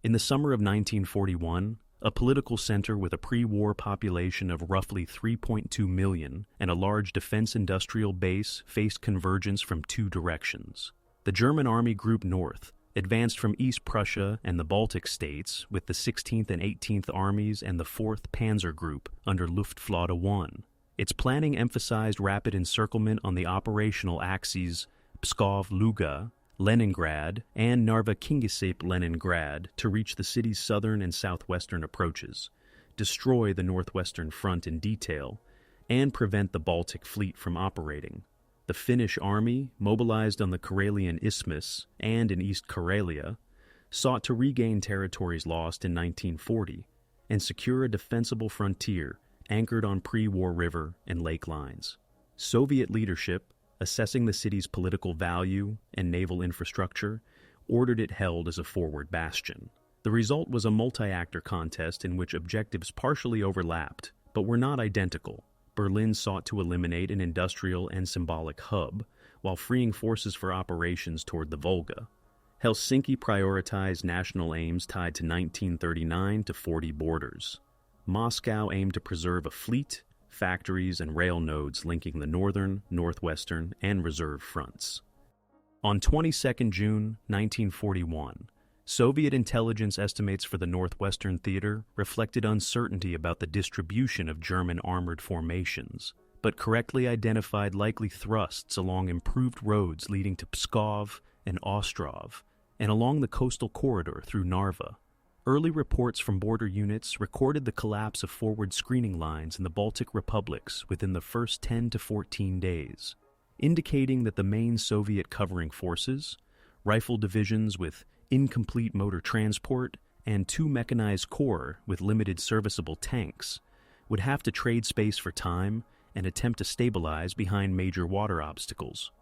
In the summer of 1941, a political center with a pre-war population of roughly 3.2 million and a large defense industrial base faced convergence from two directions. The German Army Group North advanced from East Prussia and the Baltic states with the 16th and 18th Armies and the 4th Panzer Group under Luftflotte 1. Its planning emphasized rapid encirclement on the operational axes Pskov-Luga, Leningrad, and Narva-Kingisepp-Leningrad to reach the city's southern and southwestern approaches, destroy the northwestern front in detail, and prevent the Baltic Fleet from operating. The Finnish army, mobilized on the Karelian Isthmus and in East Karelia, sought to regain territories lost in 1940 and secure a defensible frontier anchored on pre-war river and lake lines. Soviet leadership, assessing the city's political value and naval infrastructure, ordered it held as a forward bastion. The result was a multi-actor contest in which objectives partially overlapped, but were not identical. Berlin sought to eliminate an industrial and symbolic hub, while freeing forces for operations toward the Volga. Helsinki prioritized national aims tied to 1939-40 borders. Moscow aimed to preserve a fleet, factories, and rail nodes linking the northern, northwestern, and reserve fronts. On 22 June 1941, Soviet intelligence estimates for the Northwestern Theater reflected uncertainty about the distribution of German armored formations, but correctly identified likely thrusts along improved roads leading to Pskov and Ostrov, and along the coastal corridor through Narva. Early reports from border units recorded the collapse of forward screening lines in the Baltic republics within the first 10 to 14 days, indicating that the main Soviet covering forces, rifle divisions with incomplete motor transport, and two mechanized corps with limited serviceable tanks, would have to trade space for time and attempt to stabilize behind major water obstacles.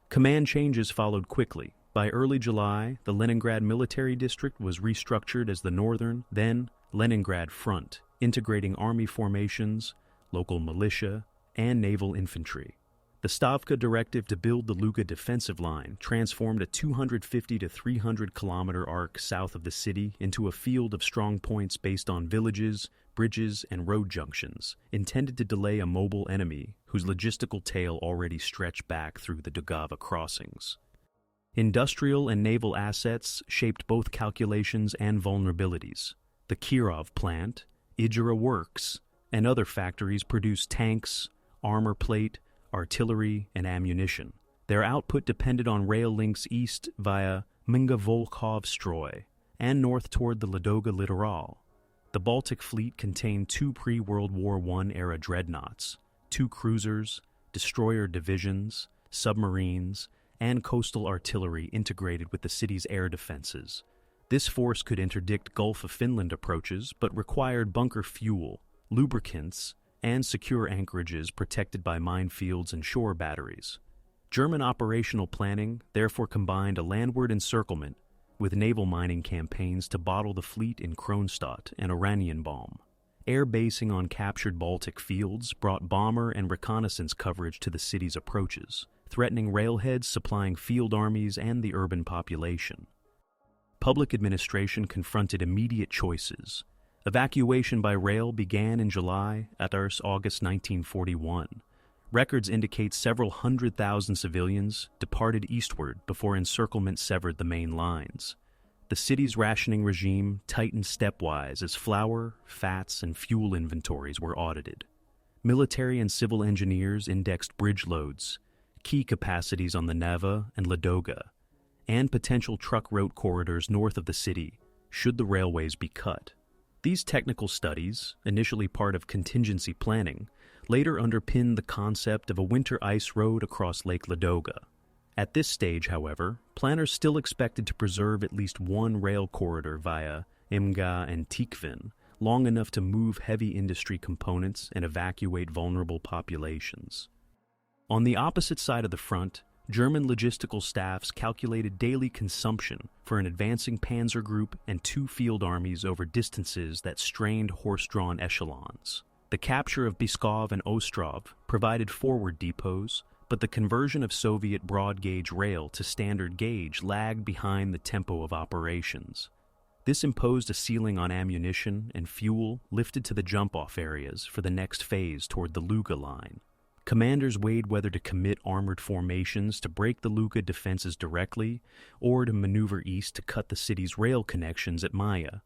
Command changes followed quickly. By early July, the Leningrad Military District was restructured as the Northern, then Leningrad Front, integrating army formations, local militia, and naval infantry. The Stavka directive to build the Luga defensive line transformed a 250 to 300 kilometer arc south of the city into a field of strong points based on villages, bridges, and road junctions, intended to delay a mobile enemy whose logistical tail already stretched back through the Daugava crossings. Industrial and naval assets shaped both calculations and vulnerabilities. The Kirov plant, Ijera Works, and other factories produced tanks, armor plate, artillery, and ammunition. Their output depended on rail links east via Minga-Volkhov-Stroy and north toward the Ladoga littoral. The Baltic Fleet contained two pre-World War I era dreadnoughts, two cruisers, destroyer divisions, submarines, and coastal artillery integrated with the city's air defenses. This force could interdict Gulf of Finland approaches, but required bunker fuel, lubricants, and secure anchorages protected by minefields and shore batteries. German operational planning therefore combined a landward encirclement with naval mining campaigns to bottle the fleet in Kronstadt and Oranienbaum. Air basing on captured Baltic fields brought bomber and reconnaissance coverage to the city's approaches, threatening railheads supplying field armies and the urban population. Public administration confronted immediate choices. Evacuation by rail began in July, August 1941. Records indicate several 100,000 civilians departed eastward before encirclement severed the main lines. The city's rationing regime tightened stepwise as flour, fats, and fuel inventories were audited. Military and civil engineers indexed bridge loads, key capacities on the Neva and Ladoga, and potential truck route corridors north of the city, should the railways be cut. These technical studies, initially part of contingency planning, later underpinned the concept of a winter ice road across Lake Ladoga. At this stage, however, planners still expected to preserve at least one rail corridor via Imga and Tikhvin, long enough to move heavy industry components and evacuate vulnerable populations. On the opposite side of the front, German logistical staffs calculated daily consumption for an advancing panzer group and two field armies over distances that strained horse-drawn echelons. The capture of Pskov and Ostrov provided forward depots, but the conversion of Soviet broad-gauge rail to standard gauge lagged behind the tempo of operations. This imposed a ceiling on ammunition and fuel lifted to the jump-off areas for the next phase toward the Luga line. Commanders weighed whether to commit armored formations to break the Luga defenses directly or to maneuver east to cut the city's rail connections at Maya.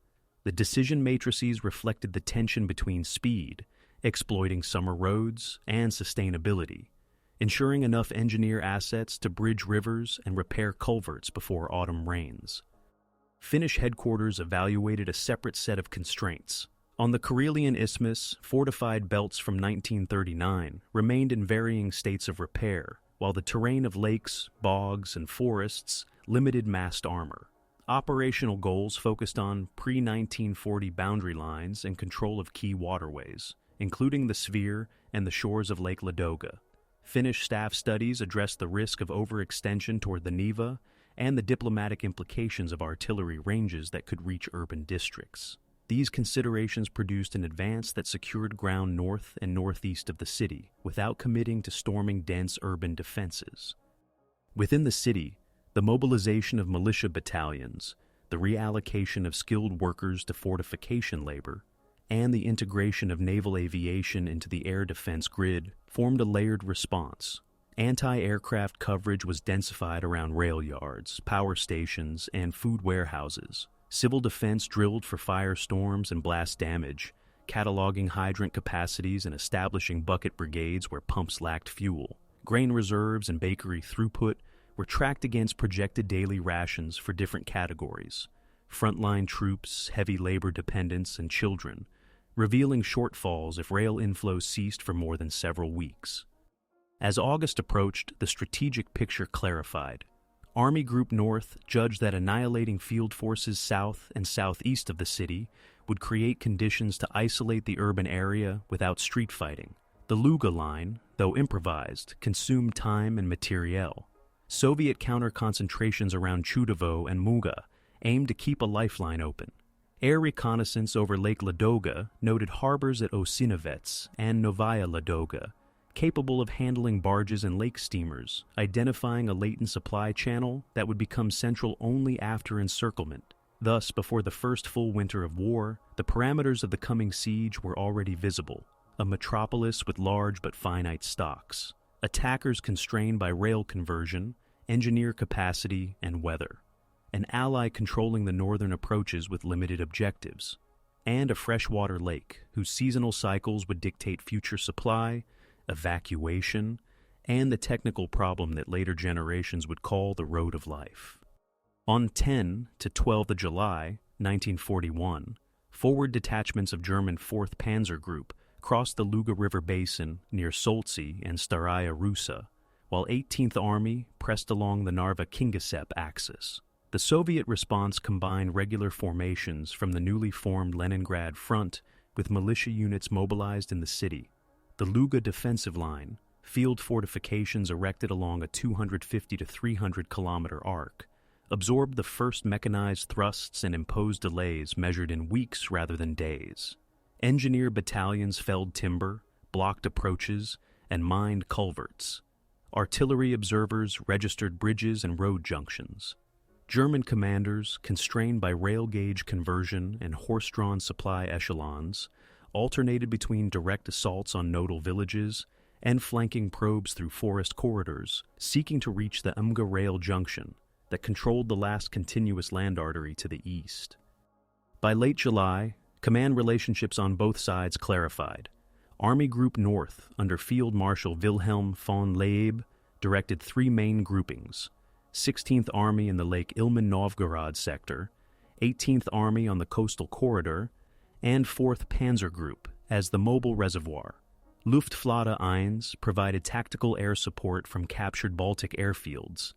The decision matrices reflected the tension between speed, exploiting summer roads, and sustainability, ensuring enough engineer assets to bridge rivers and repair culverts before autumn rains. Finnish headquarters evaluated a separate set of constraints. On the Karelian Isthmus, fortified belts from 1939 remained in varying states of repair, while the terrain of lakes, bogs, and forests limited massed armor. Operational goals focused on pre-1940 boundary lines and control of key waterways, including the Svir and the shores of Lake Ladoga. Finnish staff studies addressed the risk of overextension toward the Neva and the diplomatic implications of artillery ranges that could reach urban districts. These considerations produced an advance that secured ground north and northeast of the city without committing to storming dense urban defenses. Within the city, the mobilization of militia battalions, the reallocation of skilled workers to fortification labor, and the integration of naval aviation into the air defense grid formed a layered response. Anti-aircraft coverage was densified around rail yards, power stations, and food warehouses. Civil defense drilled for firestorms and blast damage, cataloging hydrant capacities and establishing bucket brigades where pumps lacked fuel. Grain reserves and bakery throughput were tracked against projected daily rations for different categories: frontline troops, heavy labor dependents, and children, revealing shortfalls if rail inflow ceased for more than several weeks. As August approached, the strategic picture clarified. Army Group North judged that annihilating field forces south and southeast of the city would create conditions to isolate the urban area without street fighting. The Luga line, though improvised, consumed time and materiel. Soviet counter-concentrations around Chudovo and Muga aimed to keep a lifeline open. Air reconnaissance over Lake Ladoga noted harbors at Osinovets and Novaya Ladoga, capable of handling barges and lake steamers, identifying a latent supply channel that would become central only after encirclement. Thus, before the first full winter of war, the parameters of the coming siege were already visible: a metropolis with large but finite stocks, attackers constrained by rail conversion, engineer capacity, and weather, an ally controlling the northern approaches with limited objectives, and a freshwater lake whose seasonal cycles would dictate future supply, evacuation, and the technical problem that later generations would call the road of life. On 10 to 12 July 1941, forward detachments of German 4th Panzer Group crossed the Luga River basin near Soltsi and Staraya Russa, while 18th Army pressed along the Narva-Kingisepp axis. The Soviet response combined regular formations from the newly formed Leningrad front with militia units mobilized in the city. The Luga defensive line, field fortifications erected along a 250 to 300 kilometer arc, absorbed the first mechanized thrusts and imposed delays measured in weeks rather than days. Engineer battalions felled timber, blocked approaches, and mined culverts. Artillery observers registered bridges and road junctions. German commanders, constrained by rail gauge conversion and horse-drawn supply echelons, alternated between direct assaults on nodal villages and flanking probes through forest corridors, seeking to reach the Umga rail junction that controlled the last continuous land artery to the east. By late July, command relationships on both sides clarified. Army Group North, under Field Marshal Wilhelm von Leeb, directed three main groupings: 16th Army in the Lake Ilmen-Novgorod sector, 18th Army on the coastal corridor, and 4th Panzer Group as the mobile reservoir. Luftflotte 1 provided tactical air support from captured Baltic airfields,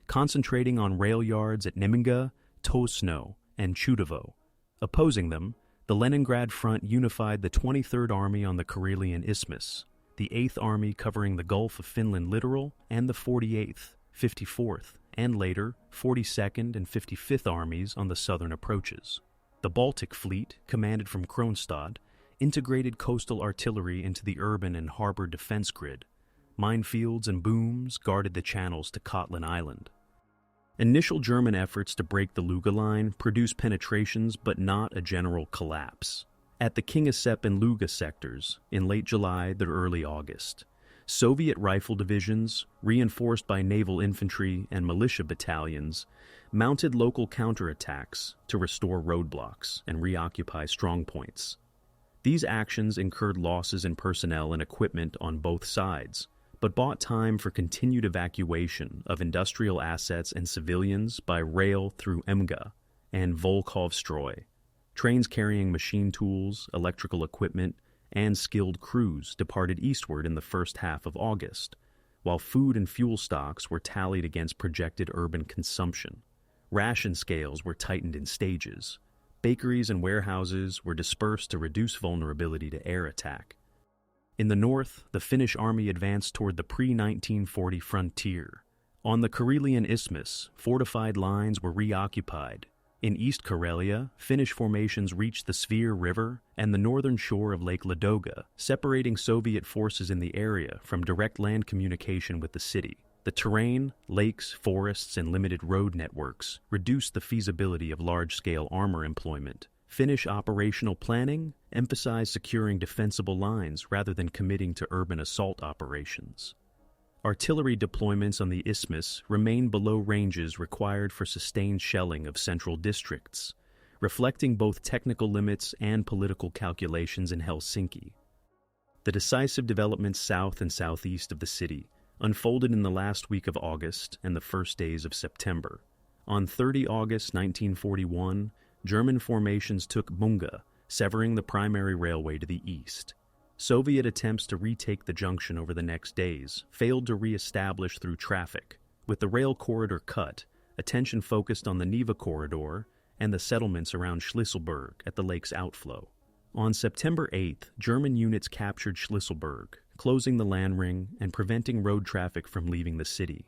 concentrating on rail yards at Neminga, Tosno, and Chudovo. Opposing them, the Leningrad front unified the 23rd Army on the Karelian Isthmus, the 8th Army covering the Gulf of Finland littoral, and the 48th, 54th, and later 42nd and 55th Armies on the southern approaches. The Baltic Fleet, commanded from Kronstadt, integrated coastal artillery into the urban and harbor defense grid. Minefields and booms guarded the channels to Kotlin Island. Initial German efforts to break the Luga line produced penetrations but not a general collapse. At the Kingisepp and Luga sectors, in late July to early August, Soviet rifle divisions, reinforced by naval infantry and militia battalions, mounted local counterattacks to restore roadblocks and reoccupy strongpoints. These actions incurred losses in personnel and equipment on both sides, but bought time for continued evacuation of industrial assets and civilians by rail through Emga and Volkovstroy. Trains carrying machine tools, electrical equipment, and skilled crews departed eastward in the first half of August, while food and fuel stocks were tallied against projected urban consumption. Ration scales were tightened in stages. Bakeries and warehouses were dispersed to reduce vulnerability to air attack. In the north, the Finnish army advanced toward the pre-1940 frontier. On the Karelian Isthmus, fortified lines were reoccupied. In East Karelia, Finnish formations reached the Svir River and the northern shore of Lake Ladoga, separating Soviet forces in the area from direct land communication with the city. The terrain, lakes, forests, and limited road networks reduced the feasibility of large-scale armor employment. Finnish operational planning emphasized securing defensible lines rather than committing to urban assault operations. Artillery deployments on the isthmus remained below ranges required for sustained shelling of central districts, reflecting both technical limits and political calculations in Helsinki. The decisive developments south and southeast of the city unfolded in the last week of August and the first days of September. On 30 August 1941, German formations took Munga, severing the primary railway to the east. Soviet attempts to retake the junction over the next days failed to re-establish through traffic. With the rail corridor cut, attention focused on the Neva corridor and the settlements around Shlisselburg at the lake's outflow. On September 8th, German units captured Shlisselburg, closing the land ring and preventing road traffic from leaving the city.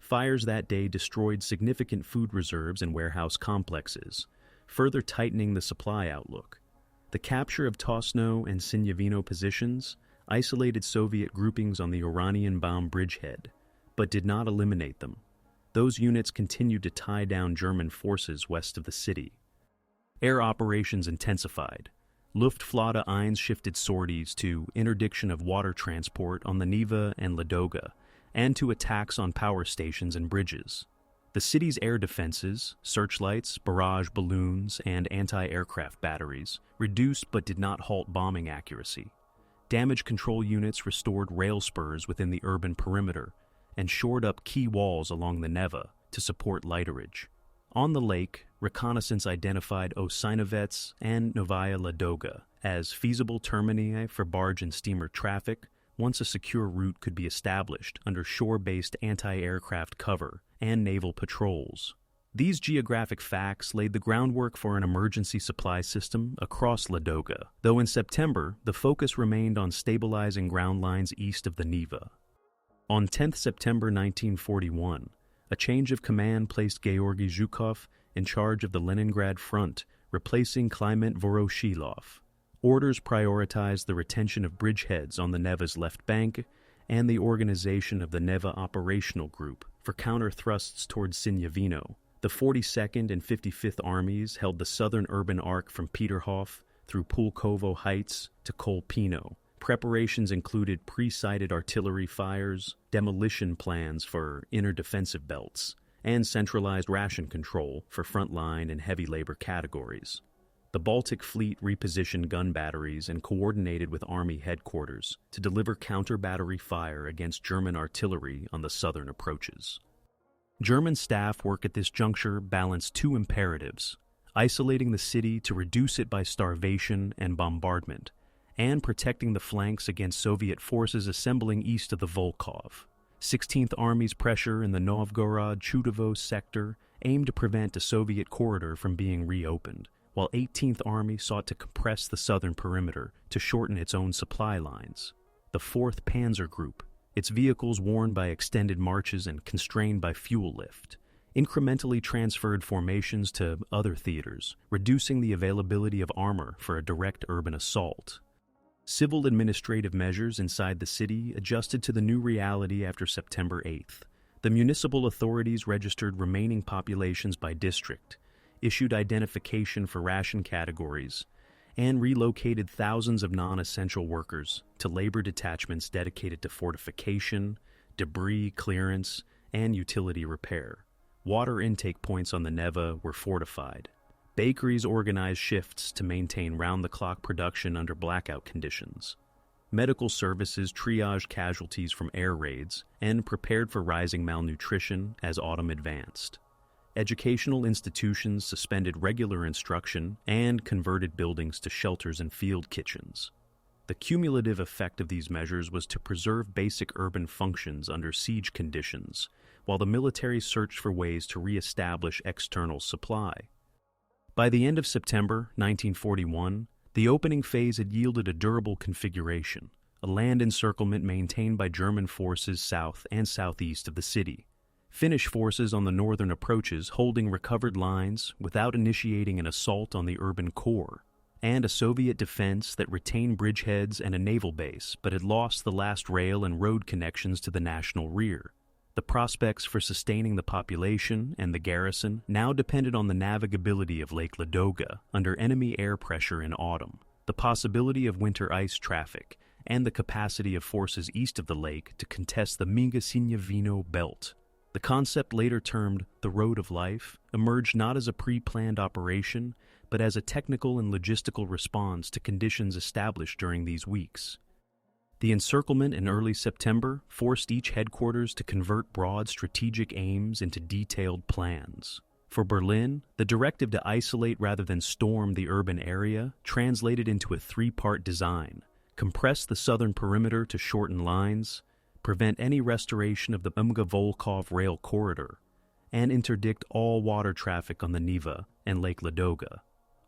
Fires that day destroyed significant food reserves and warehouse complexes, further tightening the supply outlook. The capture of Tosno and Sinyavino positions isolated Soviet groupings on the Oranienbaum bridgehead, but did not eliminate them. Those units continued to tie down German forces west of the city. Air operations intensified. Luftflotte 1 shifted sorties to interdiction of water transport on the Neva and Ladoga, and to attacks on power stations and bridges. The city's air defenses, searchlights, barrage balloons, and anti-aircraft batteries reduced but did not halt bombing accuracy. Damage control units restored rail spurs within the urban perimeter and shored up key walls along the Neva to support lighterage. On the lake, reconnaissance identified Osinovets and Novaya Ladoga as feasible termini for barge and steamer traffic once a secure route could be established under shore-based anti-aircraft cover and naval patrols. These geographic facts laid the groundwork for an emergency supply system across Ladoga, though in September the focus remained on stabilizing ground lines east of the Neva. On 10 September 1941, a change of command placed Georgy Zhukov in charge of the Leningrad front, replacing Kliment Voroshilov. Orders prioritized the retention of bridgeheads on the Neva's left bank and the organization of the Neva Operational Group for counter-thrusts towards Sinyavino. The 42nd and 55th Armies held the southern urban arc from Peterhof through Pulkovo Heights to Kolpino. Preparations included pre-sighted artillery fires, demolition plans for inner defensive belts, and centralized ration control for frontline and heavy labor categories. The Baltic Fleet repositioned gun batteries and coordinated with Army headquarters to deliver counter-battery fire against German artillery on the southern approaches. German staff work at this juncture balanced two imperatives: isolating the city to reduce it by starvation and bombardment, and protecting the flanks against Soviet forces assembling east of the Volkhov. 16th Army's pressure in the Novgorod-Chudovo sector aimed to prevent a Soviet corridor from being reopened, while 18th Army sought to compress the southern perimeter to shorten its own supply lines. The 4th Panzer Group, its vehicles worn by extended marches and constrained by fuel lift, incrementally transferred formations to other theaters, reducing the availability of armor for a direct urban assault. Civil administrative measures inside the city adjusted to the new reality after September 8th. The municipal authorities registered remaining populations by district, issued identification for ration categories, and relocated thousands of non-essential workers to labor detachments dedicated to fortification, debris clearance, and utility repair. Water intake points on the Neva were fortified. Bakeries organized shifts to maintain round-the-clock production under blackout conditions. Medical services triaged casualties from air raids and prepared for rising malnutrition as autumn advanced. Educational institutions suspended regular instruction and converted buildings to shelters and field kitchens. The cumulative effect of these measures was to preserve basic urban functions under siege conditions, while the military searched for ways to re-establish external supply. By the end of September 1941, the opening phase had yielded a durable configuration, a land encirclement maintained by German forces south and southeast of the city. Finnish forces on the northern approaches holding recovered lines without initiating an assault on the urban core, and a Soviet defense that retained bridgeheads and a naval base but had lost the last rail and road connections to the national rear. The prospects for sustaining the population and the garrison now depended on the navigability of Lake Ladoga under enemy air pressure in autumn, the possibility of winter ice traffic, and the capacity of forces east of the lake to contest the Neva and Sinyavino belt. The concept, later termed the Road of Life, emerged not as a pre-planned operation, but as a technical and logistical response to conditions established during these weeks. The encirclement in early September forced each headquarters to convert broad strategic aims into detailed plans. For Berlin, the directive to isolate rather than storm the urban area translated into a three-part design: compress the southern perimeter to shorten lines, prevent any restoration of the Volkhov rail corridor, and interdict all water traffic on the Neva and Lake Ladoga.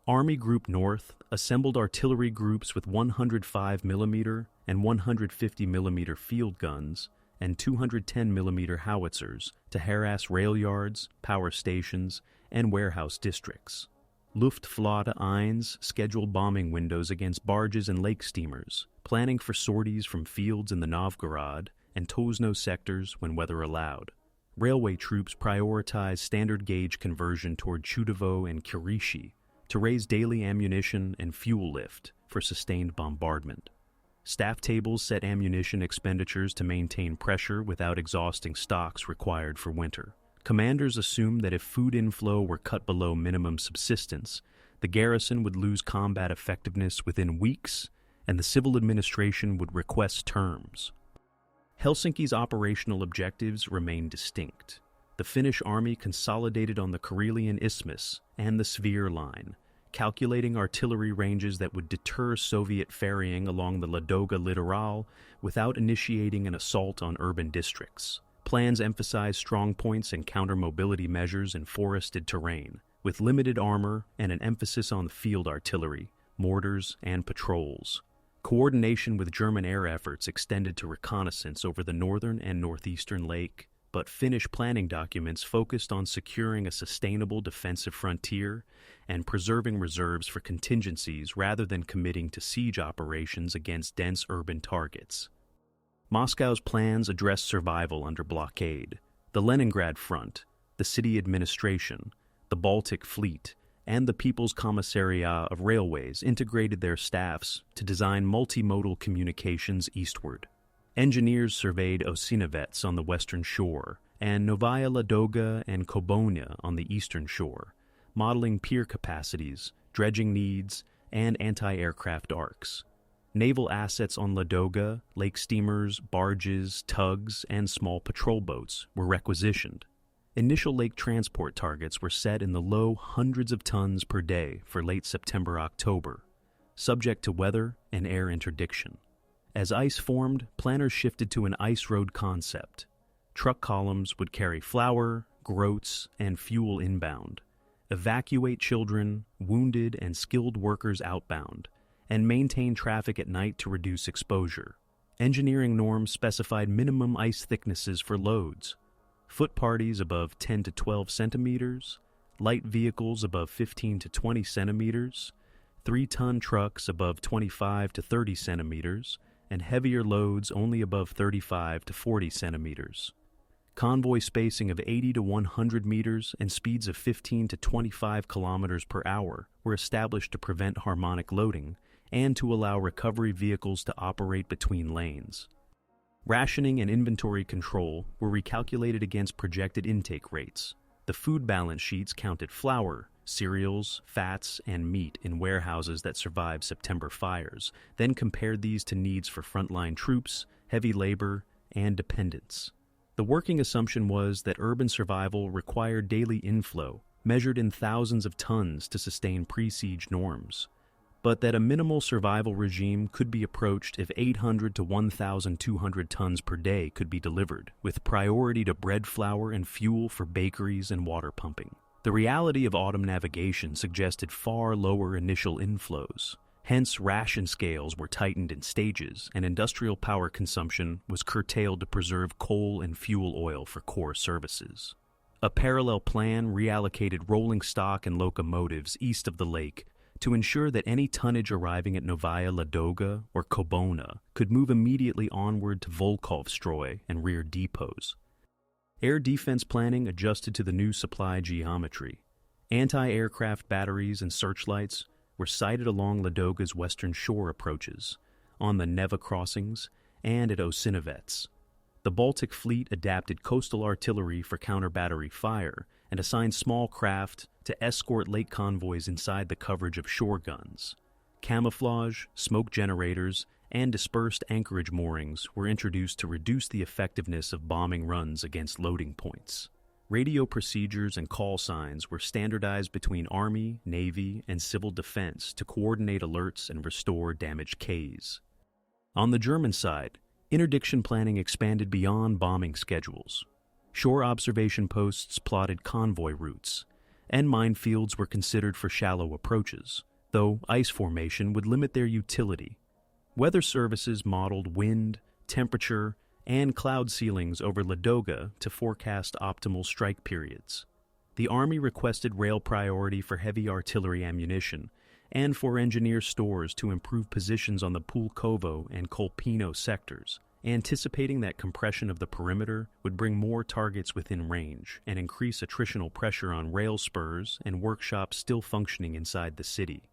Army Group North assembled artillery groups with 105 mm and 150 mm field guns and 210 mm howitzers to harass rail yards, power stations, and warehouse districts. Luftflotte 1 scheduled bombing windows against barges and lake steamers, planning for sorties from fields in the Novgorod and Tosno sectors when weather allowed. Railway troops prioritized standard gauge conversion toward Chudovo and Kirishi to raise daily ammunition and fuel lift for sustained bombardment. Staff tables set ammunition expenditures to maintain pressure without exhausting stocks required for winter. Commanders assumed that if food inflow were cut below minimum subsistence, the garrison would lose combat effectiveness within weeks, and the civil administration would request terms. Helsinki's operational objectives remained distinct. The Finnish army consolidated on the Karelian Isthmus and the Sphere Line, calculating artillery ranges that would deter Soviet ferrying along the Ladoga littoral without initiating an assault on urban districts. Plans emphasized strong points and counter-mobility measures in forested terrain, with limited armor and an emphasis on field artillery, mortars, and patrols. Coordination with German air efforts extended to reconnaissance over the northern and northeastern lake, but Finnish planning documents focused on securing a sustainable defensive frontier and preserving reserves for contingencies rather than committing to siege operations against dense urban targets. Moscow's plans addressed survival under blockade. The Leningrad Front, the city administration, the Baltic Fleet, and the People's Commissariat of Railways integrated their staffs to design multimodal communications eastward. Engineers surveyed Osinovets on the western shore and Novaya Ladoga and Kobonya on the eastern shore, modeling pier capacities, dredging needs, and anti-aircraft arcs. Naval assets on Ladoga, lake steamers, barges, tugs, and small patrol boats were requisitioned. Initial lake transport targets were set in the low hundreds of tons per day for late September-October, subject to weather and air interdiction. As ice formed, planners shifted to an ice road concept. Truck columns would carry flour, groats, and fuel inbound, evacuate children, wounded, and skilled workers outbound, and maintain traffic at night to reduce exposure. Engineering norms specified minimum ice thicknesses for loads: foot parties above 10 to 12 centimeters, light vehicles above 15 to 20 centimeters, 3-ton trucks above 25 to 30 centimeters, and heavier loads only above 35 to 40 centimeters. convoy spacing of 80 to 100 meters and speeds of 15 to 25 kilometers per hour were established to prevent harmonic loading and to allow recovery vehicles to operate between lanes. Rationing and inventory control were recalculated against projected intake rates. The food balance sheets counted flour, cereals, fats, and meat in warehouses that survived September fires, then compared these to needs for frontline troops, heavy labor, and dependents. The working assumption was that urban survival required daily inflow, measured in thousands of tons to sustain pre-siege norms, but that a minimal survival regime could be approached if 800 to 1,200 tons per day could be delivered, with priority to bread flour and fuel for bakeries and water pumping. The reality of autumn navigation suggested far lower initial inflows. Hence, ration scales were tightened in stages, and industrial power consumption was curtailed to preserve coal and fuel oil for core services. A parallel plan reallocated rolling stock and locomotives east of the lake to ensure that any tonnage arriving at Neva Ladoga or Kobona could move immediately onward to Volkovstroy and rear depots. Air defense planning adjusted to the new supply geometry. Anti-aircraft batteries and searchlights were sited along Ladoga's western shore approaches, on the Neva crossings, and at Osinovets. The Baltic Fleet adapted coastal artillery for counter-battery fire and assigned small craft to escort lake convoys inside the coverage of shore guns. Camouflage, smoke generators, and dispersed anchorage moorings were introduced to reduce the effectiveness of bombing runs against loading points. Radio procedures and call signs were standardized between Army, Navy, and civil defense to coordinate alerts and restore damaged Ks. On the German side, interdiction planning expanded beyond bombing schedules. Shore observation posts plotted convoy routes, and minefields were considered for shallow approaches, though ice formation would limit their utility. Weather services modeled wind, temperature, and cloud ceilings over Ladoga to forecast optimal strike periods. The Army requested rail priority for heavy artillery ammunition and for engineer stores to improve positions on the Pulkovo and Kolpino sectors, anticipating that compression of the perimeter would bring more targets within range and increase attritional pressure on rail spurs and workshops still functioning inside the city.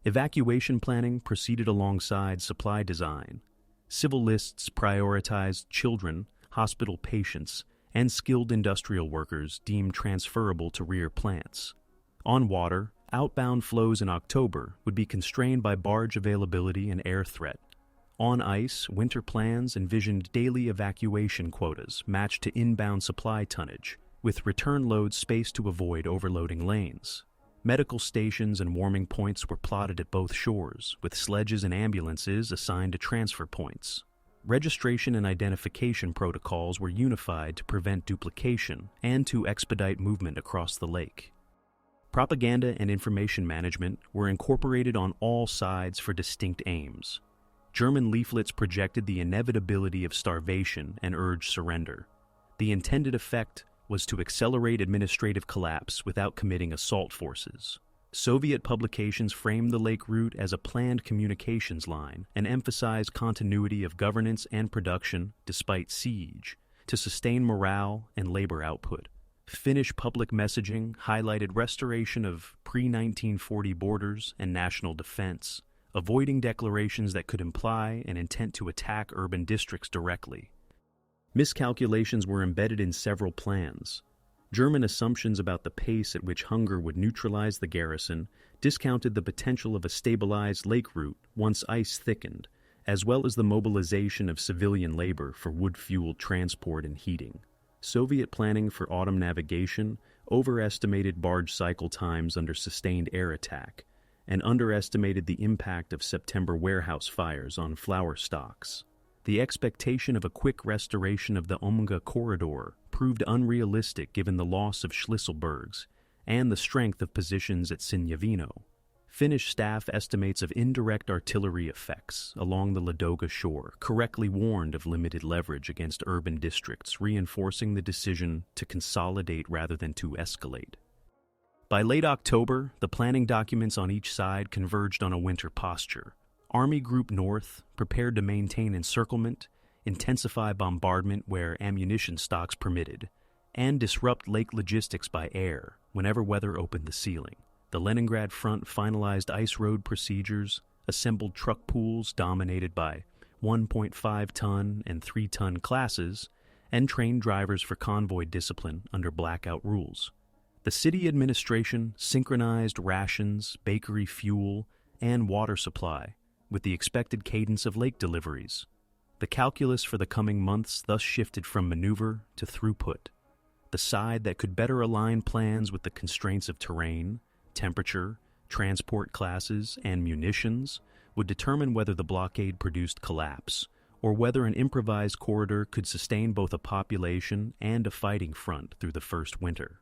Evacuation planning proceeded alongside supply design. Civil lists prioritized children, hospital patients, and skilled industrial workers deemed transferable to rear plants. On water, outbound flows in October would be constrained by barge availability and air threat. On ice, winter plans envisioned daily evacuation quotas matched to inbound supply tonnage, with return loads spaced to avoid overloading lanes. Medical stations and warming points were plotted at both shores, with sledges and ambulances assigned to transfer points. Registration and identification protocols were unified to prevent duplication and to expedite movement across the lake. Propaganda and information management were incorporated on all sides for distinct aims. German leaflets projected the inevitability of starvation and urged surrender. The intended effect was to accelerate administrative collapse without committing assault forces. Soviet publications framed the lake route as a planned communications line and emphasized continuity of governance and production despite siege to sustain morale and labor output. Finnish public messaging highlighted restoration of pre-1940 borders and national defense, avoiding declarations that could imply an intent to attack urban districts directly. Miscalculations were embedded in several plans. German assumptions about the pace at which hunger would neutralize the garrison discounted the potential of a stabilized lake route once ice thickened, as well as the mobilization of civilian labor for wood-fueled transport and heating. Soviet planning for autumn navigation overestimated barge cycle times under sustained air attack and underestimated the impact of September warehouse fires on flour stocks. The expectation of a quick restoration of the Omga corridor proved unrealistic given the loss of Shlisselburgs and the strength of positions at Sinyavino. Finnish staff estimates of indirect artillery effects along the Ladoga shore correctly warned of limited leverage against urban districts, reinforcing the decision to consolidate rather than to escalate. By late October, the planning documents on each side converged on a winter posture. Army Group North, prepared to maintain encirclement, intensify bombardment where ammunition stocks permitted, and disrupt lake logistics by air whenever weather opened the ceiling. The Leningrad front finalized ice road procedures, assembled truck pools dominated by 1.5-ton and 3-ton classes, and trained drivers for convoy discipline under blackout rules. The city administration synchronized rations, bakery fuel, and water supply with the expected cadence of lake deliveries. The calculus for the coming months thus shifted from maneuver to throughput. The side that could better align plans with the constraints of terrain, temperature, transport classes, and munitions would determine whether the blockade produced collapse, or whether an improvised corridor could sustain both a population and a fighting front through the first winter.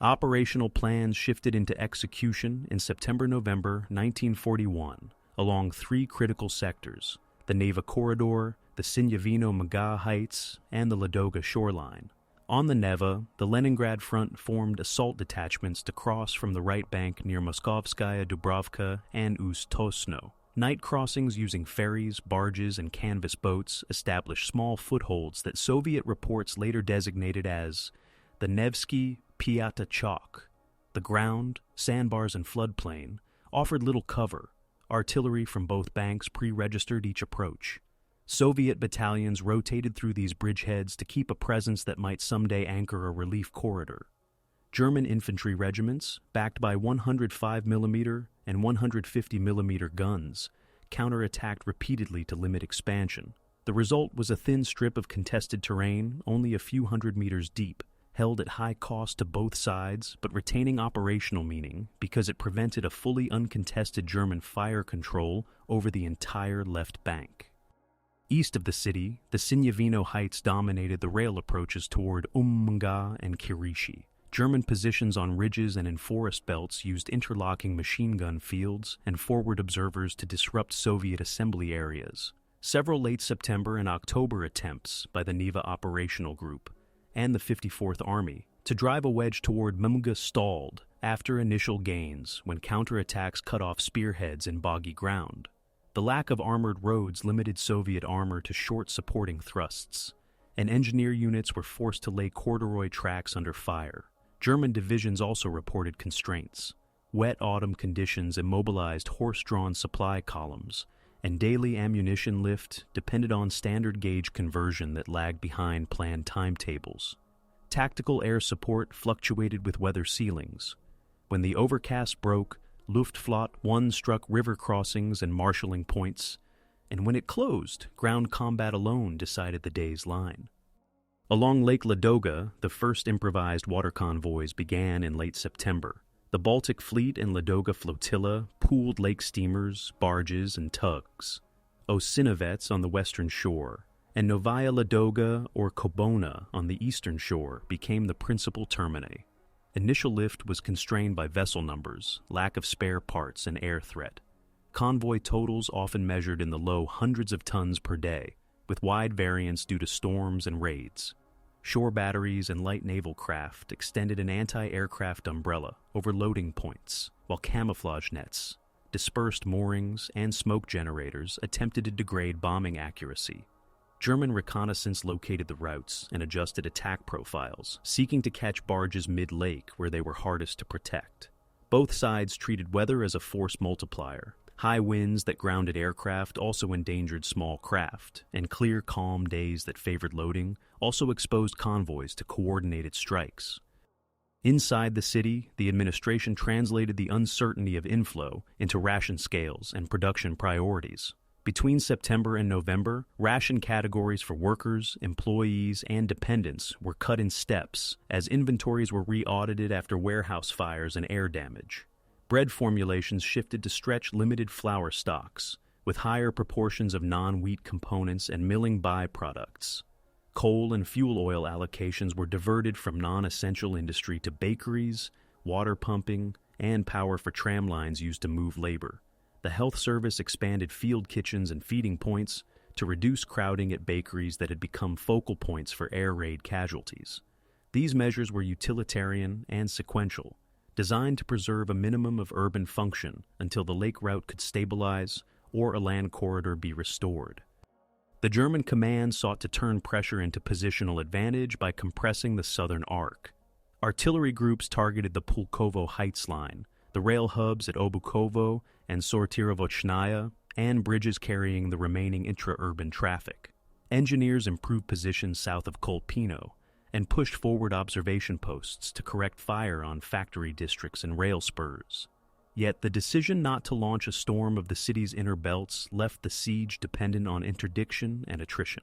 Operational plans shifted into execution in September-November 1941 along 3 critical sectors: the Neva Corridor, the Sinyavino Heights, and the Ladoga shoreline. On the Neva, the Leningrad front formed assault detachments to cross from the right bank near Moskovskaya Dubrovka and Ust-Tosno. Night crossings using ferries, barges, and canvas boats established small footholds that Soviet reports later designated as the Nevsky Piatachok. The ground, sandbars, and floodplain offered little cover. Artillery from both banks pre-registered each approach. Soviet battalions rotated through these bridgeheads to keep a presence that might someday anchor a relief corridor. German infantry regiments, backed by 105mm and 150mm guns, counterattacked repeatedly to limit expansion. The result was a thin strip of contested terrain, only a few hundred meters deep, held at high cost to both sides, but retaining operational meaning because it prevented a fully uncontested German fire control over the entire left bank. East of the city, the Sinyavino Heights dominated the rail approaches toward Umga and Kirishi. German positions on ridges and in forest belts used interlocking machine gun fields and forward observers to disrupt Soviet assembly areas. Several late September and October attempts by the Neva Operational Group and the 54th Army to drive a wedge toward Mumga stalled after initial gains when counterattacks cut off spearheads in boggy ground. The lack of armored roads limited Soviet armor to short supporting thrusts, and engineer units were forced to lay corduroy tracks under fire. German divisions also reported constraints. Wet autumn conditions immobilized horse-drawn supply columns, and daily ammunition lift depended on standard gauge conversion that lagged behind planned timetables. Tactical air support fluctuated with weather ceilings. When the overcast broke, Luftflotte 1 struck river crossings and marshalling points, and when it closed, ground combat alone decided the day's line. Along Lake Ladoga, the first improvised water convoys began in late September. The Baltic Fleet and Ladoga Flotilla pooled lake steamers, barges, and tugs. Osinovets on the western shore, and Novaya Ladoga or Kobona on the eastern shore became the principal termini. Initial lift was constrained by vessel numbers, lack of spare parts, and air threat. Convoy totals often measured in the low hundreds of tons per day, with wide variance due to storms and raids. Shore batteries and light naval craft extended an anti-aircraft umbrella over loading points, while camouflage nets, dispersed moorings, and smoke generators attempted to degrade bombing accuracy. German reconnaissance located the routes and adjusted attack profiles, seeking to catch barges mid-lake where they were hardest to protect. Both sides treated weather as a force multiplier. High winds that grounded aircraft also endangered small craft, and clear, calm days that favored loading also exposed convoys to coordinated strikes. Inside the city, the administration translated the uncertainty of inflow into ration scales and production priorities. Between September and November, ration categories for workers, employees, and dependents were cut in steps as inventories were re-audited after warehouse fires and air damage. Bread formulations shifted to stretch limited flour stocks, with higher proportions of non-wheat components and milling byproducts. Coal and fuel oil allocations were diverted from non-essential industry to bakeries, water pumping, and power for tram lines used to move labor. The health service expanded field kitchens and feeding points to reduce crowding at bakeries that had become focal points for air raid casualties. These measures were utilitarian and sequential, designed to preserve a minimum of urban function until the lake route could stabilize or a land corridor be restored. The German command sought to turn pressure into positional advantage by compressing the southern arc. Artillery groups targeted the Pulkovo Heights line, the rail hubs at Obukovo and Sortirovochная, and bridges carrying the remaining intra-urban traffic. Engineers improved positions south of Kolpino and pushed forward observation posts to correct fire on factory districts and rail spurs. Yet the decision not to launch a storm of the city's inner belts left the siege dependent on interdiction and attrition.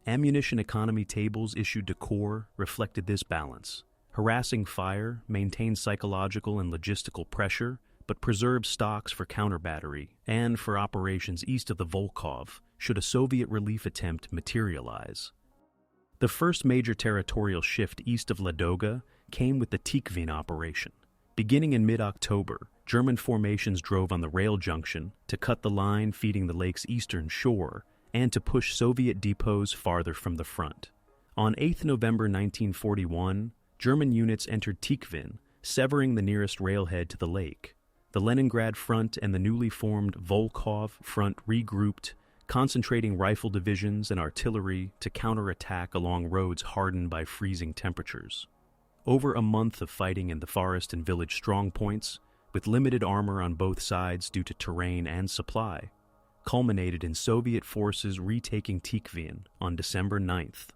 Ammunition economy tables issued to Corps reflected this balance. Harassing fire maintained psychological and logistical pressure, but preserved stocks for counter-battery and for operations east of the Volkhov should a Soviet relief attempt materialize. The first major territorial shift east of Ladoga came with the Tikhvin operation. Beginning in mid-October, German formations drove on the rail junction to cut the line feeding the lake's eastern shore and to push Soviet depots farther from the front. On 8 November 1941, German units entered Tikhvin, severing the nearest railhead to the lake. The Leningrad front and the newly formed Volkhov front regrouped, concentrating rifle divisions and artillery to counterattack along roads hardened by freezing temperatures. Over a month of fighting in the forest and village strongpoints, with limited armor on both sides due to terrain and supply, culminated in Soviet forces retaking Tikhvin on December 9th.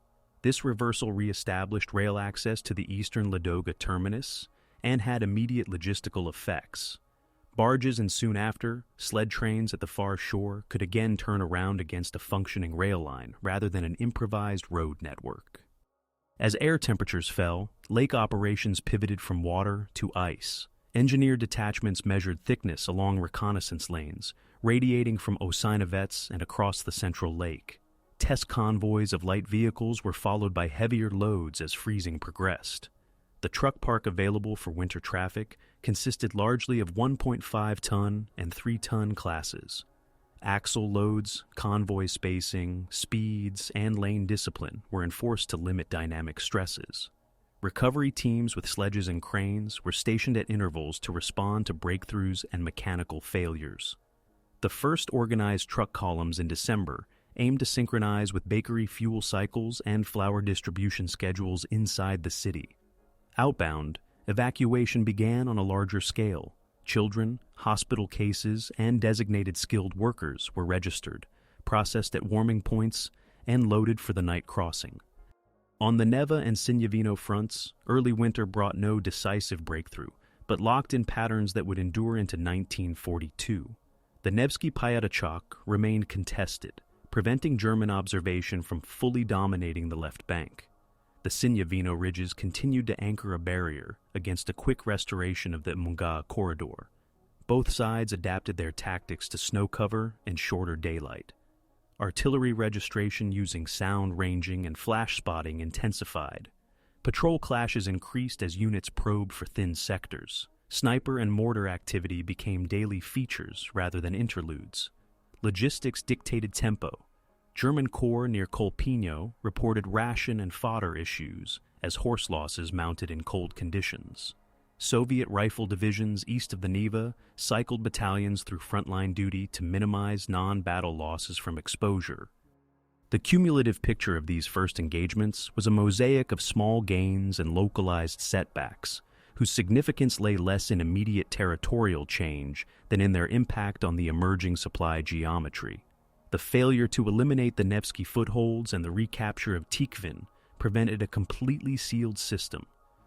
This reversal re-established rail access to the eastern Ladoga terminus and had immediate logistical effects. Barges and soon after, sled trains at the far shore could again turn around against a functioning rail line rather than an improvised road network. As air temperatures fell, lake operations pivoted from water to ice. Engineer detachments measured thickness along reconnaissance lanes, radiating from Osinovets and across the central lake. Test convoys of light vehicles were followed by heavier loads as freezing progressed. The truck park available for winter traffic consisted largely of 1.5-ton and 3-ton classes. Axle loads, convoy spacing, speeds, and lane discipline were enforced to limit dynamic stresses. Recovery teams with sledges and cranes were stationed at intervals to respond to breakthroughs and mechanical failures. The first organized truck columns in December aimed to synchronize with bakery fuel cycles and flour distribution schedules inside the city. Outbound, evacuation began on a larger scale. Children, hospital cases, and designated skilled workers were registered, processed at warming points, and loaded for the night crossing. On the Neva and Sinyavino fronts, early winter brought no decisive breakthrough, but locked in patterns that would endure into 1942. The Nevsky Payatachok remained contested, preventing German observation from fully dominating the left bank. The Sinyavino ridges continued to anchor a barrier against a quick restoration of the Munga corridor. Both sides adapted their tactics to snow cover and shorter daylight. Artillery registration using sound ranging and flash spotting intensified. Patrol clashes increased as units probed for thin sectors. Sniper and mortar activity became daily features rather than interludes. Logistics dictated tempo. German corps near Kolpino reported ration and fodder issues as horse losses mounted in cold conditions. Soviet rifle divisions east of the Neva cycled battalions through frontline duty to minimize non-battle losses from exposure. The cumulative picture of these first engagements was a mosaic of small gains and localized setbacks, whose significance lay less in immediate territorial change than in their impact on the emerging supply geometry. The failure to eliminate the Nevsky footholds and the recapture of Tikhvin prevented a completely sealed system.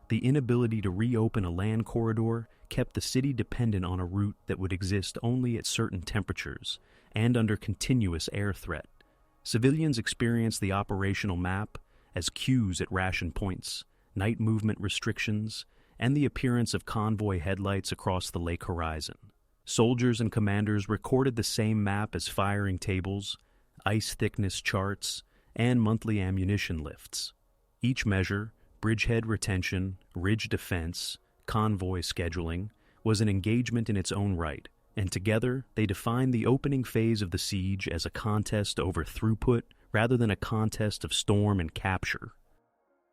The inability to reopen a land corridor kept the city dependent on a route that would exist only at certain temperatures and under continuous air threat. Civilians experienced the operational map as cues at ration points, night movement restrictions, and the appearance of convoy headlights across the lake horizon. Soldiers and commanders recorded the same map as firing tables, ice thickness charts, and monthly ammunition lifts. Each measure, bridgehead retention, ridge defense, convoy scheduling, was an engagement in its own right, and together they defined the opening phase of the siege as a contest over throughput rather than a contest of storm and capture.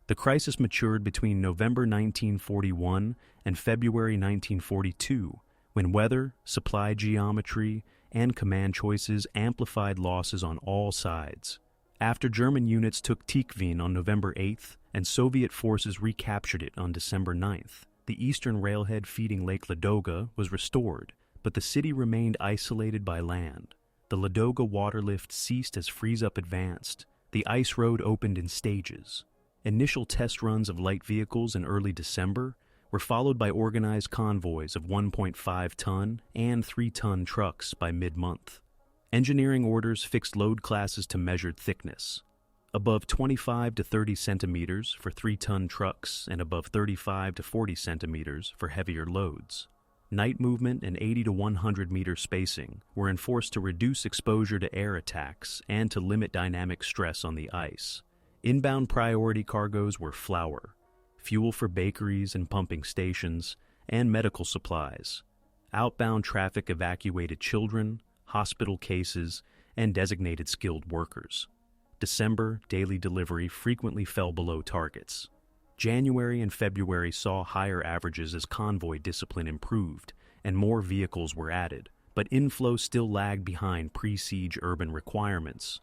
The crisis matured between November 1941 and February 1942, when weather, supply geometry, and command choices amplified losses on all sides. After German units took Tikhvin on November 8th and Soviet forces recaptured it on December 9th, the eastern railhead feeding Lake Ladoga was restored, but the city remained isolated by land. The Ladoga waterlift ceased as freeze-up advanced. The ice road opened in stages. Initial test runs of light vehicles in early December were followed by organized convoys of 1.5-ton and 3-ton trucks by mid-month. Engineering orders fixed load classes to measured thickness, above 25 to 30 centimeters for 3-ton trucks and above 35 to 40 centimeters for heavier loads. Night movement and 80 to 100 meter spacing were enforced to reduce exposure to air attacks and to limit dynamic stress on the ice. Inbound priority cargoes were flour, fuel for bakeries and pumping stations, and medical supplies. Outbound traffic evacuated children, hospital cases, and designated skilled workers. December daily delivery frequently fell below targets. January and February saw higher averages as convoy discipline improved and more vehicles were added, but inflow still lagged behind pre-siege urban requirements.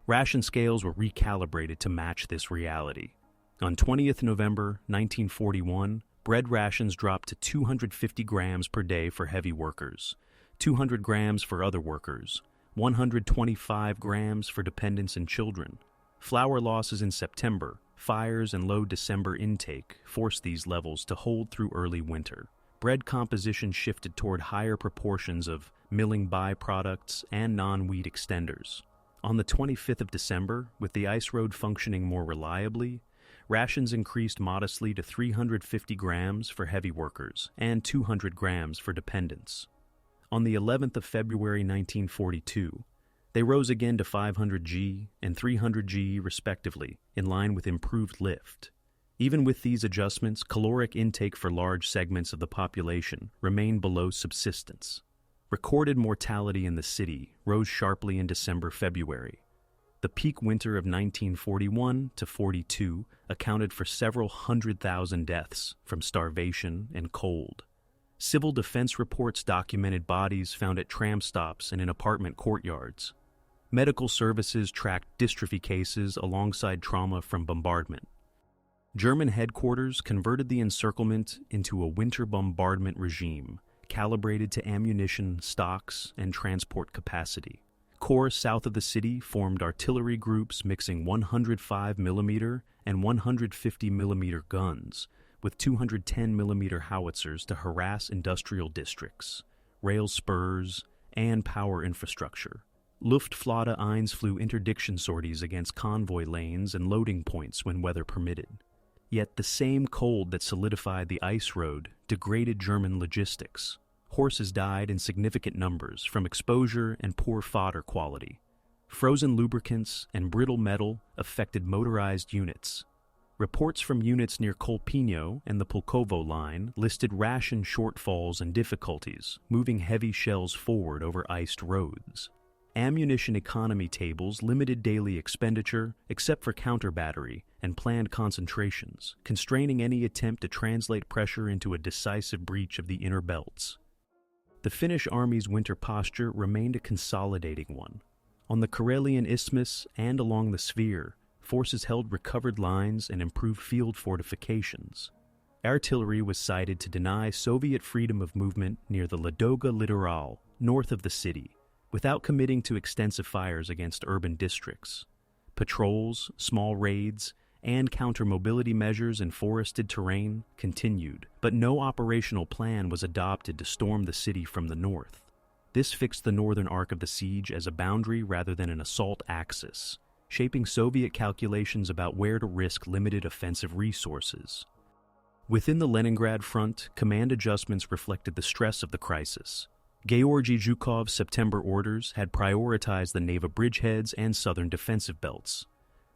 Ration scales were recalibrated to match this reality. On 20th November 1941, bread rations dropped to 250 grams per day for heavy workers, 200 grams for other workers, 125 grams for dependents and children. Flour losses in September, fires, and low December intake forced these levels to hold through early winter. Bread composition shifted toward higher proportions of milling byproducts and non-wheat extenders. On the 25th of December, with the ice road functioning more reliably, rations increased modestly to 350 grams for heavy workers and 200 grams for dependents. On the 11th of February 1942, they rose again to 500 G and 300 G respectively, in line with improved lift. Even with these adjustments, caloric intake for large segments of the population remained below subsistence. Recorded mortality in the city rose sharply in December-February. The peak winter of 1941 to 42 accounted for several 100,000 deaths from starvation and cold. Civil defense reports documented bodies found at tram stops and in apartment courtyards. Medical services tracked dystrophy cases alongside trauma from bombardment. German headquarters converted the encirclement into a winter bombardment regime, calibrated to ammunition stocks and transport capacity. Corps south of the city formed artillery groups mixing 105mm and 150mm guns with 210mm howitzers to harass industrial districts, rail spurs, and power infrastructure. Luftflotte 1 flew interdiction sorties against convoy lanes and loading points when weather permitted. Yet the same cold that solidified the ice road degraded German logistics. Horses died in significant numbers from exposure and poor fodder quality. Frozen lubricants and brittle metal affected motorized units. Reports from units near Kolpino and the Pulkovo line listed ration shortfalls and difficulties moving heavy shells forward over iced roads. Ammunition economy tables limited daily expenditure except for counter-battery and planned concentrations, constraining any attempt to translate pressure into a decisive breach of the inner belts. The Finnish army's winter posture remained a consolidating one. On the Karelian Isthmus and along the Sphere, forces held recovered lines and improved field fortifications. Artillery was cited to deny Soviet freedom of movement near the Ladoga Littoral, north of the city, without committing to extensive fires against urban districts. Patrols, small raids, and counter-mobility measures in forested terrain continued, but no operational plan was adopted to storm the city from the north. This fixed the northern arc of the siege as a boundary rather than an assault axis, shaping Soviet calculations about where to risk limited offensive resources. Within the Leningrad front, command adjustments reflected the stress of the crisis. Georgy Zhukov's September orders had prioritized the Neva bridgeheads and southern defensive belts.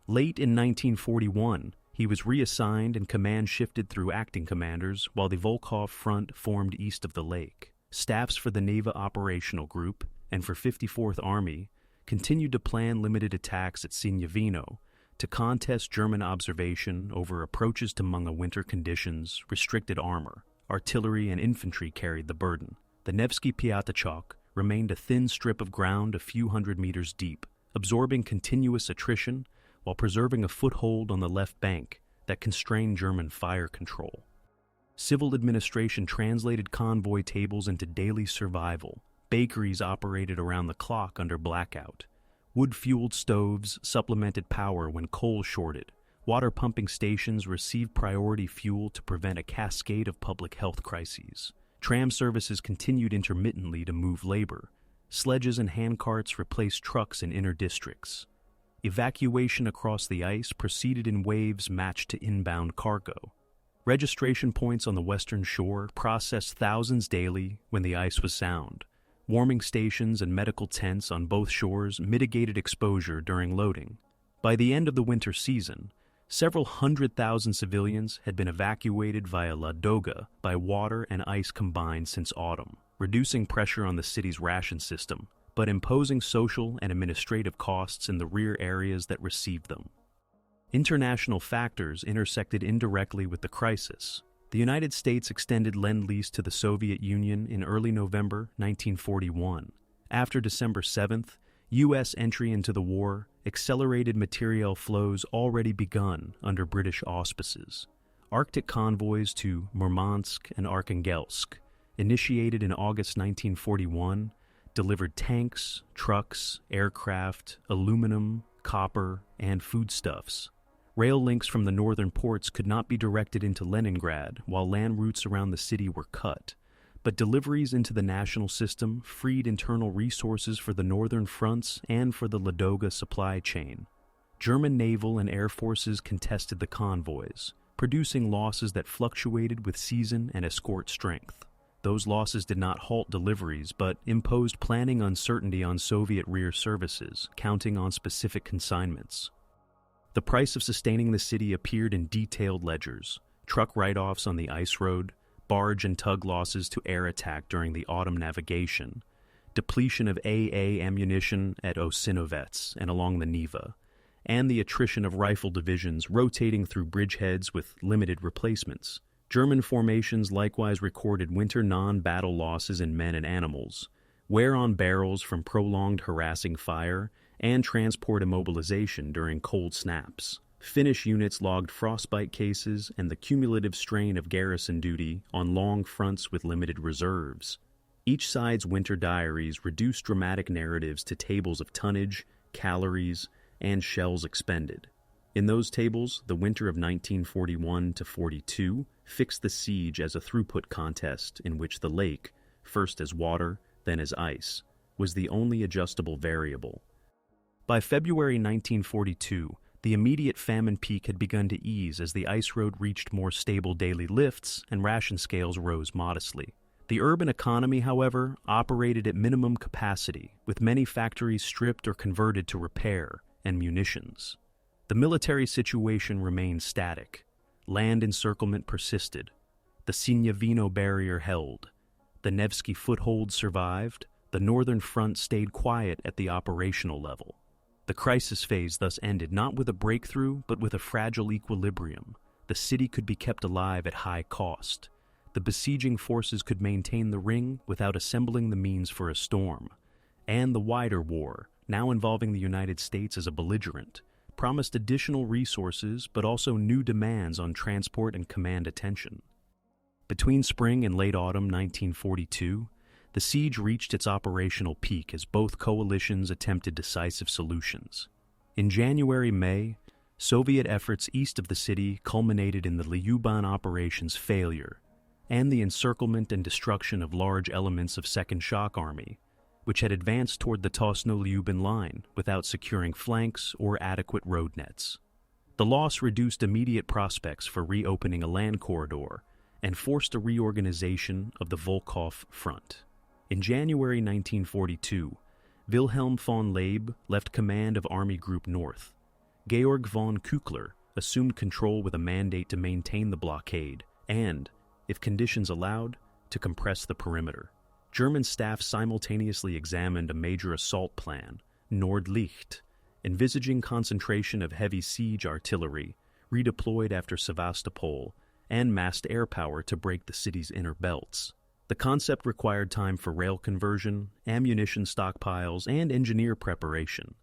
Late in 1941, he was reassigned and command shifted through acting commanders while the Volkhov front formed east of the lake. Staffs for the Neva Operational Group and for 54th Army continued to plan limited attacks at Sinyavino to contest German observation over approaches to Munga winter conditions, restricted armor. Artillery and infantry carried the burden. The Nevsky Piatachok remained a thin strip of ground a few hundred meters deep, absorbing continuous attrition while preserving a foothold on the left bank that constrained German fire control. Civil administration translated convoy tables into daily survival. Bakeries operated around the clock under blackout. Wood-fueled stoves supplemented power when coal shorted. Water pumping stations received priority fuel to prevent a cascade of public health crises. Tram services continued intermittently to move labor. Sledges and handcarts replaced trucks in inner districts. Evacuation across the ice proceeded in waves matched to inbound cargo. Registration points on the western shore processed thousands daily when the ice was sound. Warming stations and medical tents on both shores mitigated exposure during loading. By the end of the winter season, several 100,000 civilians had been evacuated via Ladoga by water and ice combined since autumn, reducing pressure on the city's ration system, but imposing social and administrative costs in the rear areas that received them. International factors intersected indirectly with the crisis. The United States extended Lend-Lease to the Soviet Union in early November 1941. After December 7th, U.S. entry into the war accelerated materiel flows already begun under British auspices. Arctic convoys to Murmansk and Arkhangelsk, initiated in August 1941, delivered tanks, trucks, aircraft, aluminum, copper, and foodstuffs. Rail links from the northern ports could not be directed into Leningrad, while land routes around the city were cut. But deliveries into the national system freed internal resources for the northern fronts and for the Ladoga supply chain. German naval and air forces contested the convoys, producing losses that fluctuated with season and escort strength. Those losses did not halt deliveries, but imposed planning uncertainty on Soviet rear services, counting on specific consignments. The price of sustaining the city appeared in detailed ledgers: truck write-offs on the ice road, barge and tug losses to air attack during the autumn navigation, depletion of AA ammunition at Osinovets and along the Neva, and the attrition of rifle divisions rotating through bridgeheads with limited replacements. German formations likewise recorded winter non-battle losses in men and animals, wear on barrels from prolonged harassing fire, and transport immobilization during cold snaps. Finnish units logged frostbite cases and the cumulative strain of garrison duty on long fronts with limited reserves. Each side's winter diaries reduced dramatic narratives to tables of tonnage, calories, and shells expended. In those tables, the winter of 1941 to 42 fixed the siege as a throughput contest in which the lake, first as water, then as ice, was the only adjustable variable. By February 1942, the immediate famine peak had begun to ease as the ice road reached more stable daily lifts and ration scales rose modestly. The urban economy, however, operated at minimum capacity, with many factories stripped or converted to repair and munitions. The military situation remained static. Land encirclement persisted. The Sinyavino barrier held. The Nevsky foothold survived. The northern front stayed quiet at the operational level. The crisis phase thus ended not with a breakthrough, but with a fragile equilibrium. The city could be kept alive at high cost. The besieging forces could maintain the ring without assembling the means for a storm. And the wider war, now involving the United States as a belligerent, promised additional resources but also new demands on transport and command attention. Between spring and late autumn 1942, the siege reached its operational peak as both coalitions attempted decisive solutions. In January-May, Soviet efforts east of the city culminated in the Lyuban operation's failure and the encirclement and destruction of large elements of Second Shock Army, which had advanced toward the Tosno-Lyuban line without securing flanks or adequate road nets. The loss reduced immediate prospects for reopening a land corridor and forced a reorganization of the Volkhov front. In January 1942, Wilhelm von Leeb left command of Army Group North. Georg von Küchler assumed control with a mandate to maintain the blockade and, if conditions allowed, to compress the perimeter. German staff simultaneously examined a major assault plan, Nordlicht, envisaging concentration of heavy siege artillery, redeployed after Sevastopol, and massed air power to break the city's inner belts. The concept required time for rail conversion, ammunition stockpiles, and engineer preparation.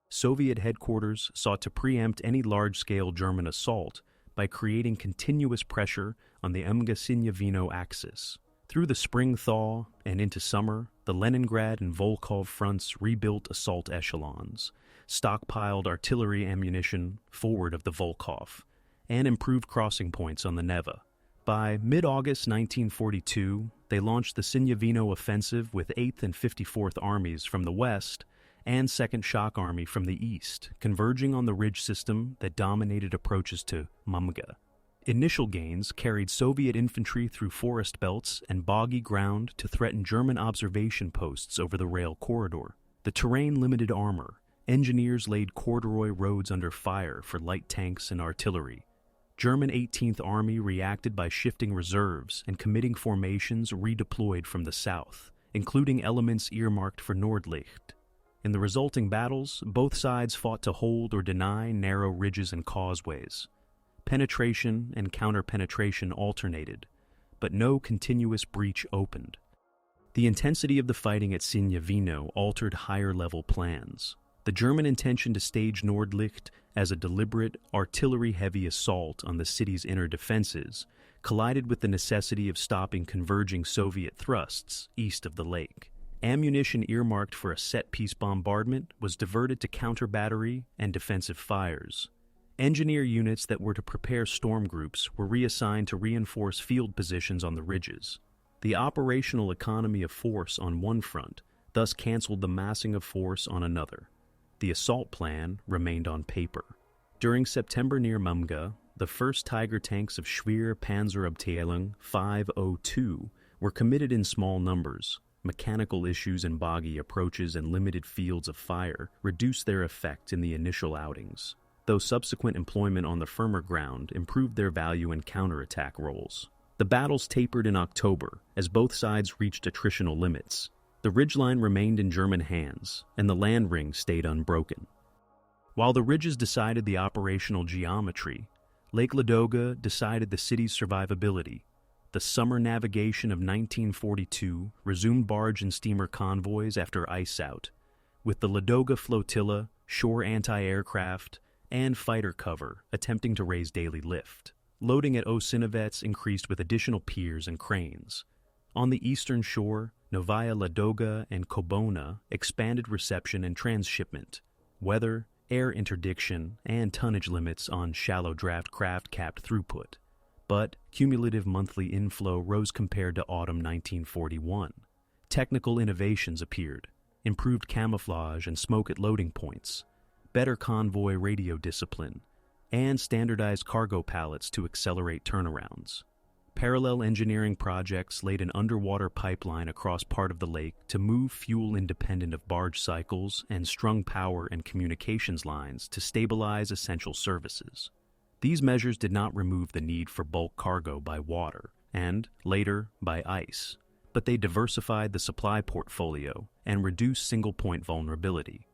Soviet headquarters sought to preempt any large-scale German assault by creating continuous pressure on the Neva and Sinyavino axis. Through the spring thaw and into summer, the Leningrad and Volkhov fronts rebuilt assault echelons, stockpiled artillery ammunition forward of the Volkhov, and improved crossing points on the Neva. By mid-August 1942, they launched the Sinyavino offensive with 8th and 54th Armies from the west and 2nd Shock Army from the east, converging on the ridge system that dominated approaches to Mumga. Initial gains carried Soviet infantry through forest belts and boggy ground to threaten German observation posts over the rail corridor. The terrain limited armor. Engineers laid corduroy roads under fire for light tanks and artillery. German 18th Army reacted by shifting reserves and committing formations redeployed from the south, including elements earmarked for Nordlicht. In the resulting battles, both sides fought to hold or deny narrow ridges and causeways. Penetration and counter-penetration alternated, but no continuous breach opened. The intensity of the fighting at Sinyavino altered higher-level plans. The German intention to stage Nordlicht as a deliberate, artillery-heavy assault on the city's inner defenses collided with the necessity of stopping converging Soviet thrusts east of the lake. Ammunition earmarked for a set-piece bombardment was diverted to counter-battery and defensive fires. Engineer units that were to prepare storm groups were reassigned to reinforce field positions on the ridges. The operational economy of force on one front thus canceled the massing of force on another. The assault plan remained on paper. During September near Mumga, the first Tiger tanks of Schwer Panzerabteilung 502 were committed in small numbers. Mechanical issues and boggy approaches and limited fields of fire reduced their effect in the initial outings, though subsequent employment on the firmer ground improved their value in counterattack roles. The battles tapered in October as both sides reached attritional limits. The ridgeline remained in German hands, and the land ring stayed unbroken. While the ridges decided the operational geometry, Lake Ladoga decided the city's survivability. The summer navigation of 1942 resumed barge and steamer convoys after ice out, with the Ladoga flotilla, shore anti-aircraft, and fighter cover attempting to raise daily lift. Loading at Osinovets increased with additional piers and cranes. On the eastern shore, Novaya Ladoga and Kobona expanded reception and transshipment. Weather, air interdiction, and tonnage limits on shallow draft craft capped throughput. But cumulative monthly inflow rose compared to autumn 1941. Technical innovations appeared, improved camouflage and smoke at loading points, better convoy radio discipline, and standardized cargo pallets to accelerate turnarounds. Parallel engineering projects laid an underwater pipeline across part of the lake to move fuel independent of barge cycles and strung power and communications lines to stabilize essential services. These measures did not remove the need for bulk cargo by water and, later, by ice, but they diversified the supply portfolio and reduced single-point vulnerability.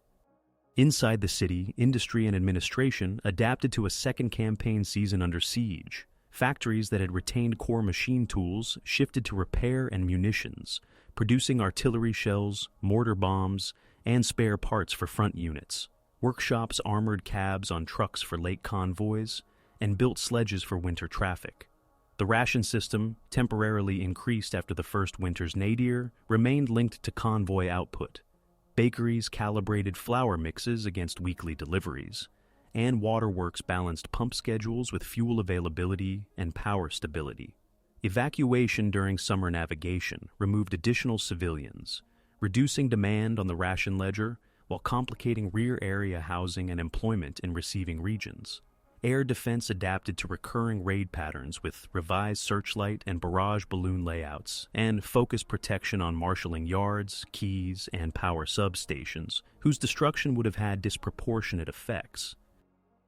Inside the city, industry and administration adapted to a second campaign season under siege. Factories that had retained core machine tools shifted to repair and munitions, producing artillery shells, mortar bombs, and spare parts for front units. Workshops armored cabs on trucks for lake convoys and built sledges for winter traffic. The ration system, temporarily increased after the first winter's nadir, remained linked to convoy output. Bakeries calibrated flour mixes against weekly deliveries, and waterworks balanced pump schedules with fuel availability and power stability. Evacuation during summer navigation removed additional civilians, reducing demand on the ration ledger while complicating rear area housing and employment in receiving regions. Air defense adapted to recurring raid patterns with revised searchlight and barrage balloon layouts and focused protection on marshalling yards, quays, and power substations, whose destruction would have had disproportionate effects.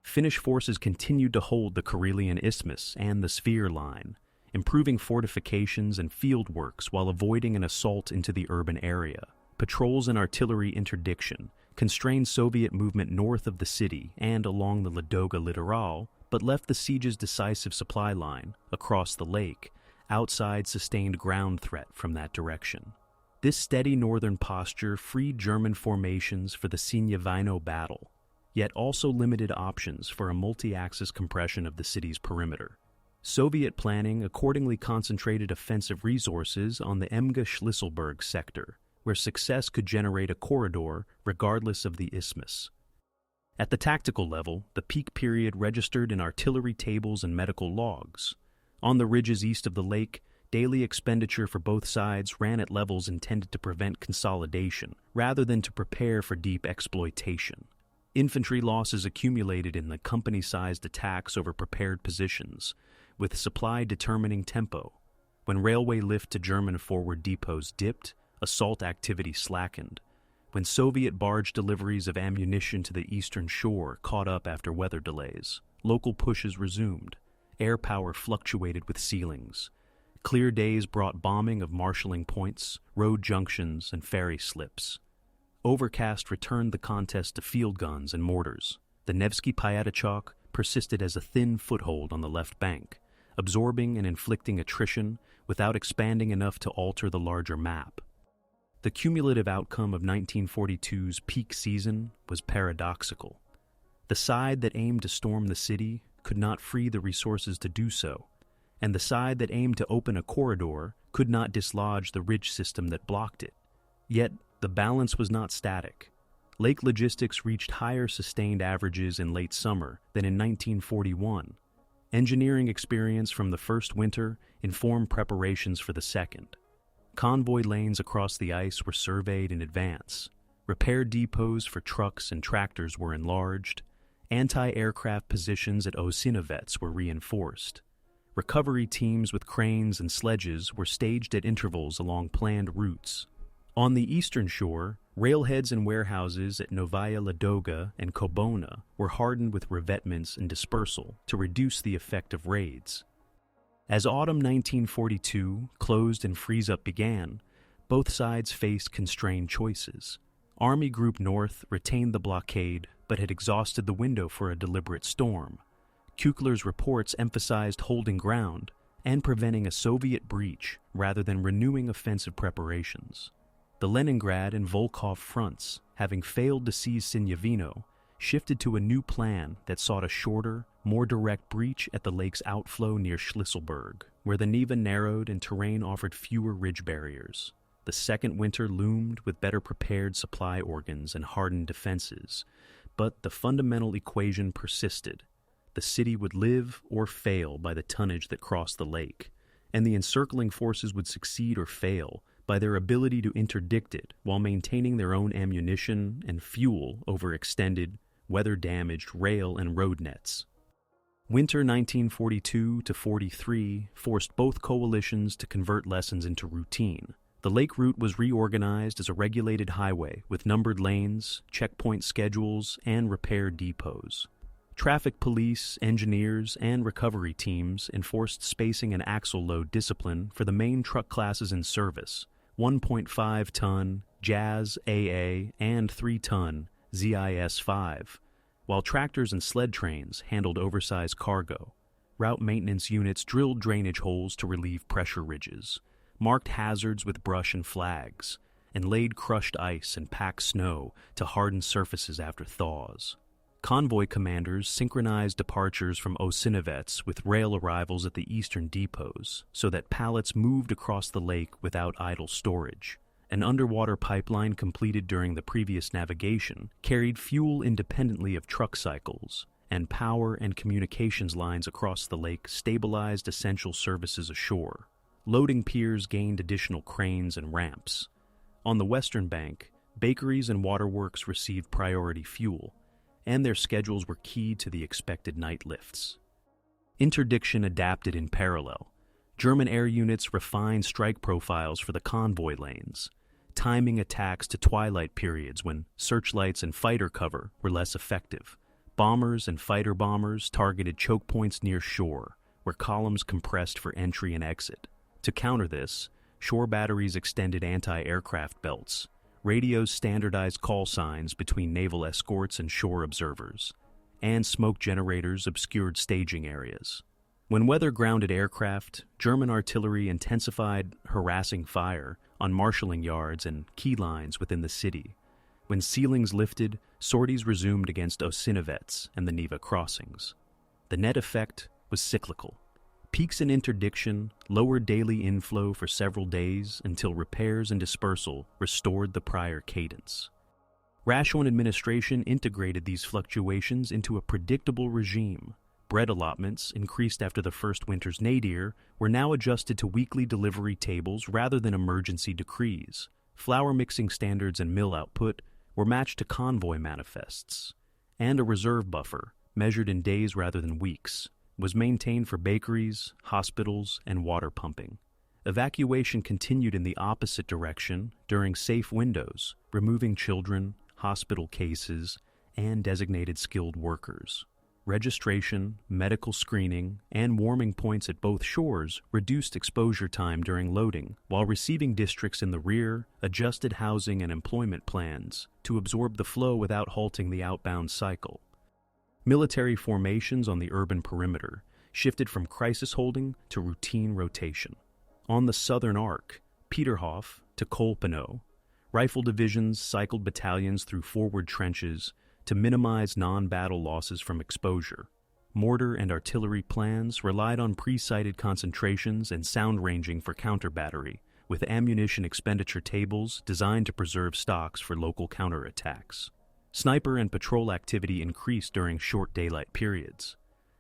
Finnish forces continued to hold the Karelian Isthmus and the Sphere Line, improving fortifications and field works while avoiding an assault into the urban area. Patrols and artillery interdiction constrained Soviet movement north of the city and along the Ladoga littoral, but left the siege's decisive supply line, across the lake, outside sustained ground threat from that direction. This steady northern posture freed German formations for the Sinyavino battle, yet also limited options for a multi-axis compression of the city's perimeter. Soviet planning accordingly concentrated offensive resources on the Emga-Shlisselburg sector, where success could generate a corridor regardless of the isthmus. At the tactical level, the peak period registered in artillery tables and medical logs. On the ridges east of the lake, daily expenditure for both sides ran at levels intended to prevent consolidation, rather than to prepare for deep exploitation. Infantry losses accumulated in the company-sized attacks over prepared positions, with supply determining tempo. When railway lift to German forward depots dipped, assault activity slackened. When Soviet barge deliveries of ammunition to the eastern shore caught up after weather delays, local pushes resumed. Air power fluctuated with ceilings. Clear days brought bombing of marshalling points, road junctions, and ferry slips. Overcast returned the contest to field guns and mortars. The Nevsky Pyatatchok persisted as a thin foothold on the left bank, absorbing and inflicting attrition without expanding enough to alter the larger map. The cumulative outcome of 1942's peak season was paradoxical. The side that aimed to storm the city could not free the resources to do so, and the side that aimed to open a corridor could not dislodge the ridge system that blocked it. Yet, the balance was not static. Lake logistics reached higher sustained averages in late summer than in 1941. Engineering experience from the first winter informed preparations for the second. Convoy lanes across the ice were surveyed in advance. Repair depots for trucks and tractors were enlarged. Anti-aircraft positions at Osinovets were reinforced. Recovery teams with cranes and sledges were staged at intervals along planned routes. On the eastern shore, railheads and warehouses at Novaya Ladoga and Kobona were hardened with revetments and dispersal to reduce the effect of raids. As autumn 1942 closed and freeze-up began, both sides faced constrained choices. Army Group North retained the blockade but had exhausted the window for a deliberate storm. Kukler's reports emphasized holding ground and preventing a Soviet breach rather than renewing offensive preparations. The Leningrad and Volkhov fronts, having failed to seize Sinyavino, shifted to a new plan that sought a shorter, more direct breach at the lake's outflow near Shlisselburg, where the Neva narrowed and terrain offered fewer ridge barriers. The second winter loomed with better prepared supply organs and hardened defenses, but the fundamental equation persisted. The city would live or fail by the tonnage that crossed the lake, and the encircling forces would succeed or fail by their ability to interdict it while maintaining their own ammunition and fuel over extended, weather-damaged rail and road nets. Winter 1942-43 forced both coalitions to convert lessons into routine. The lake route was reorganized as a regulated highway with numbered lanes, checkpoint schedules, and repair depots. Traffic police, engineers, and recovery teams enforced spacing and axle load discipline for the main truck classes in service: 1.5-ton Jazz AA and 3-ton ZIS-5, while tractors and sled trains handled oversized cargo. Route maintenance units drilled drainage holes to relieve pressure ridges, marked hazards with brush and flags, and laid crushed ice and packed snow to harden surfaces after thaws. Convoy commanders synchronized departures from Osinovets with rail arrivals at the eastern depots so that pallets moved across the lake without idle storage. An underwater pipeline completed during the previous navigation carried fuel independently of truck cycles, and power and communications lines across the lake stabilized essential services ashore. Loading piers gained additional cranes and ramps. On the western bank, bakeries and waterworks received priority fuel, and their schedules were keyed to the expected night lifts. Interdiction adapted in parallel. German air units refined strike profiles for the convoy lanes, timing attacks to twilight periods when searchlights and fighter cover were less effective. Bombers and fighter bombers targeted choke points near shore, where columns compressed for entry and exit. To counter this, shore batteries extended anti-aircraft belts. Radios standardized call signs between naval escorts and shore observers, and smoke generators obscured staging areas. When weather grounded aircraft, German artillery intensified harassing fire on marshalling yards and key lines within the city. When ceilings lifted, sorties resumed against Osinovets and the Neva crossings. The net effect was cyclical. Peaks in interdiction, lower daily inflow for several days until repairs and dispersal restored the prior cadence. Ration administration integrated these fluctuations into a predictable regime. Bread allotments, increased after the first winter's nadir, were now adjusted to weekly delivery tables rather than emergency decrees. Flour mixing standards and mill output were matched to convoy manifests, and a reserve buffer, measured in days rather than weeks, was maintained for bakeries, hospitals, and water pumping. Evacuation continued in the opposite direction during safe windows, removing children, hospital cases, and designated skilled workers. Registration, medical screening, and warming points at both shores reduced exposure time during loading, while receiving districts in the rear adjusted housing and employment plans to absorb the flow without halting the outbound cycle. Military formations on the urban perimeter shifted from crisis holding to routine rotation. On the southern arc, Peterhof to Kolpino, rifle divisions cycled battalions through forward trenches to minimize non-battle losses from exposure. Mortar and artillery plans relied on pre-sighted concentrations and sound ranging for counter-battery, with ammunition expenditure tables designed to preserve stocks for local counterattacks. Sniper and patrol activity increased during short daylight periods.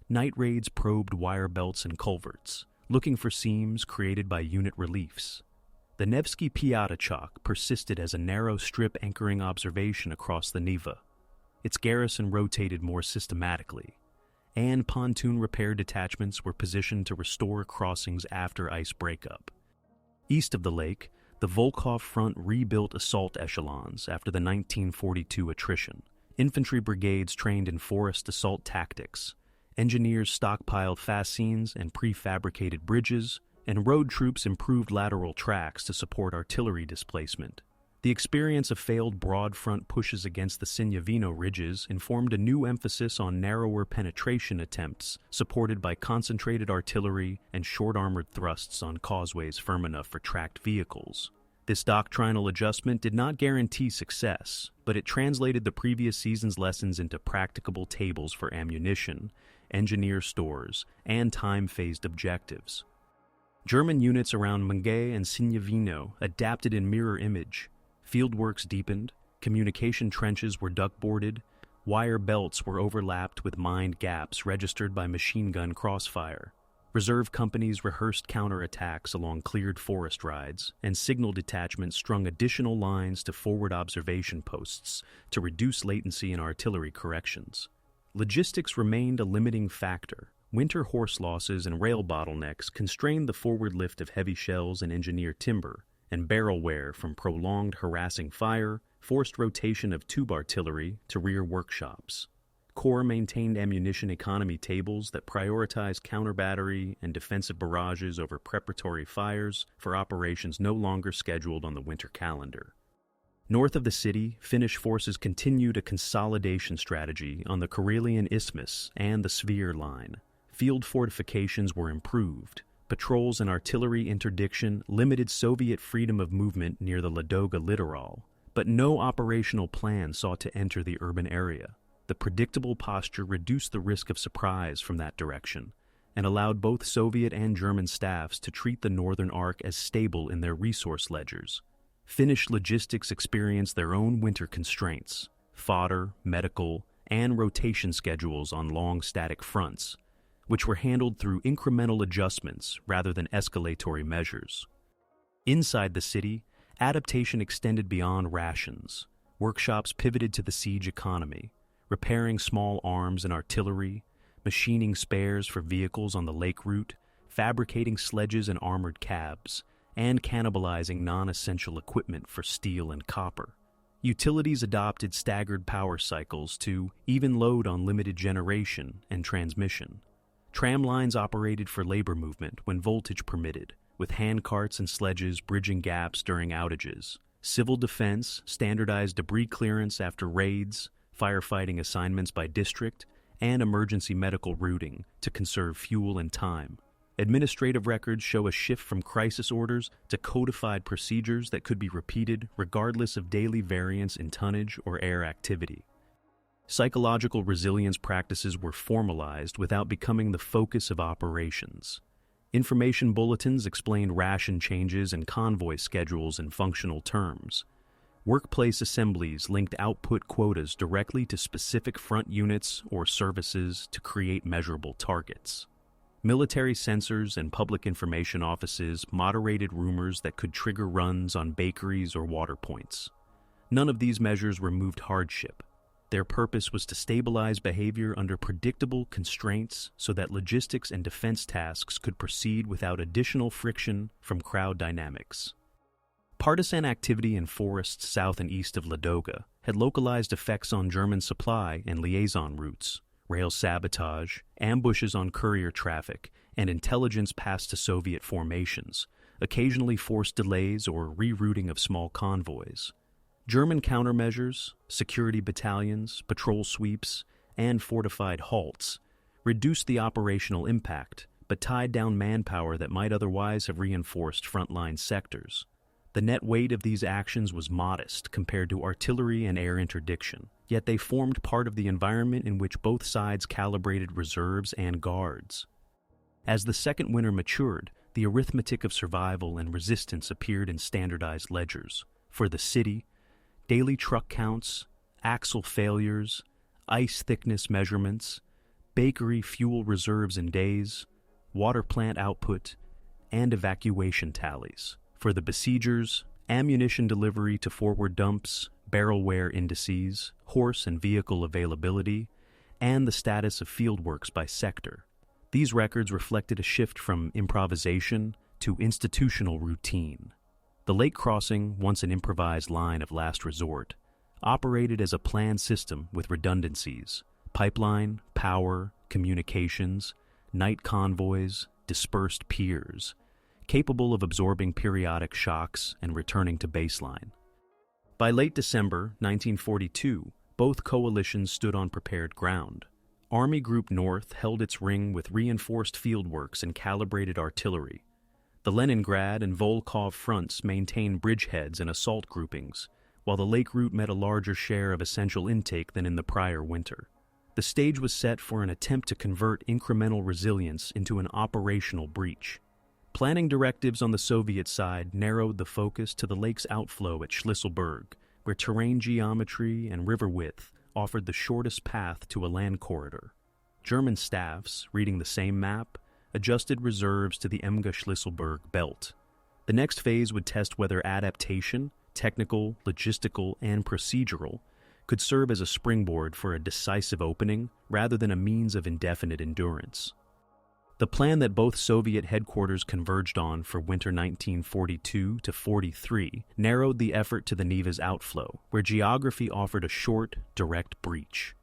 Night raids probed wire belts and culverts, looking for seams created by unit reliefs. The Nevsky Piatachok persisted as a narrow strip anchoring observation across the Neva. Its garrison rotated more systematically, and pontoon repair detachments were positioned to restore crossings after ice breakup. East of the lake, the Volkhov Front rebuilt assault echelons after the 1942 attrition. Infantry brigades trained in forest assault tactics, engineers stockpiled fascines and prefabricated bridges, and road troops improved lateral tracks to support artillery displacement. The experience of failed broad front pushes against the Sinyavino ridges informed a new emphasis on narrower penetration attempts, supported by concentrated artillery and short-armored thrusts on causeways firm enough for tracked vehicles. This doctrinal adjustment did not guarantee success, but it translated the previous season's lessons into practicable tables for ammunition, engineer stores, and time-phased objectives. German units around Neva and Sinyavino adapted in mirror image. Fieldworks deepened, communication trenches were duckboarded, wire belts were overlapped with mined gaps registered by machine gun crossfire. Reserve companies rehearsed counterattacks along cleared forest rides, and signal detachments strung additional lines to forward observation posts to reduce latency in artillery corrections. Logistics remained a limiting factor. Winter horse losses and rail bottlenecks constrained the forward lift of heavy shells and engineered timber, and barrel wear from prolonged harassing fire forced rotation of tube artillery to rear workshops. Corps maintained ammunition economy tables that prioritized counter-battery and defensive barrages over preparatory fires for operations no longer scheduled on the winter calendar. North of the city, Finnish forces continued a consolidation strategy on the Karelian Isthmus and the Svir Line. Field fortifications were improved. Patrols and artillery interdiction limited Soviet freedom of movement near the Ladoga littoral, but no operational plan sought to enter the urban area. The predictable posture reduced the risk of surprise from that direction and allowed both Soviet and German staffs to treat the Northern Arc as stable in their resource ledgers. Finnish logistics experienced their own winter constraints, fodder, medical, and rotation schedules on long static fronts, which were handled through incremental adjustments rather than escalatory measures. Inside the city, adaptation extended beyond rations. Workshops pivoted to the siege economy, repairing small arms and artillery, machining spares for vehicles on the lake route, fabricating sledges and armored cabs, and cannibalizing non-essential equipment for steel and copper. Utilities adopted staggered power cycles to even load on limited generation and transmission. Tram lines operated for labor movement when voltage permitted, with handcarts and sledges bridging gaps during outages. Civil defense standardized debris clearance after raids, firefighting assignments by district, and emergency medical routing to conserve fuel and time. Administrative records show a shift from crisis orders to codified procedures that could be repeated regardless of daily variance in tonnage or air activity. Psychological resilience practices were formalized without becoming the focus of operations. Information bulletins explained ration changes and convoy schedules in functional terms. Workplace assemblies linked output quotas directly to specific front units or services to create measurable targets. Military censors and public information offices moderated rumors that could trigger runs on bakeries or water points. None of these measures removed hardship. Their purpose was to stabilize behavior under predictable constraints so that logistics and defense tasks could proceed without additional friction from crowd dynamics. Partisan activity in forests south and east of Ladoga had localized effects on German supply and liaison routes. Rail sabotage, ambushes on courier traffic, and intelligence passed to Soviet formations, occasionally forced delays or rerouting of small convoys. German countermeasures, security battalions, patrol sweeps, and fortified halts reduced the operational impact, but tied down manpower that might otherwise have reinforced frontline sectors. The net weight of these actions was modest compared to artillery and air interdiction, yet they formed part of the environment in which both sides calibrated reserves and guards. As the second winter matured, the arithmetic of survival and resistance appeared in standardized ledgers. For the city, daily truck counts, axle failures, ice thickness measurements, bakery fuel reserves in days, water plant output, and evacuation tallies. For the besiegers, ammunition delivery to forward dumps, barrel wear indices, horse and vehicle availability, and the status of fieldworks by sector. These records reflected a shift from improvisation to institutional routine. The lake crossing, once an improvised line of last resort, operated as a planned system with redundancies: pipeline, power, communications, night convoys, dispersed piers, capable of absorbing periodic shocks and returning to baseline. By late December 1942, both coalitions stood on prepared ground. Army Group North held its ring with reinforced fieldworks and calibrated artillery. The Leningrad and Volkhov fronts maintained bridgeheads and assault groupings, while the lake route met a larger share of essential intake than in the prior winter. The stage was set for an attempt to convert incremental resilience into an operational breach. Planning directives on the Soviet side narrowed the focus to the lake's outflow at Shlisselburg, where terrain geometry and river width offered the shortest path to a land corridor. German staffs, reading the same map, adjusted reserves to the Emga-Shlisselburg belt. The next phase would test whether adaptation, technical, logistical, and procedural, could serve as a springboard for a decisive opening rather than a means of indefinite endurance. The plan that both Soviet headquarters converged on for winter 1942-43 narrowed the effort to the Neva's outflow, where geography offered a short, direct breach.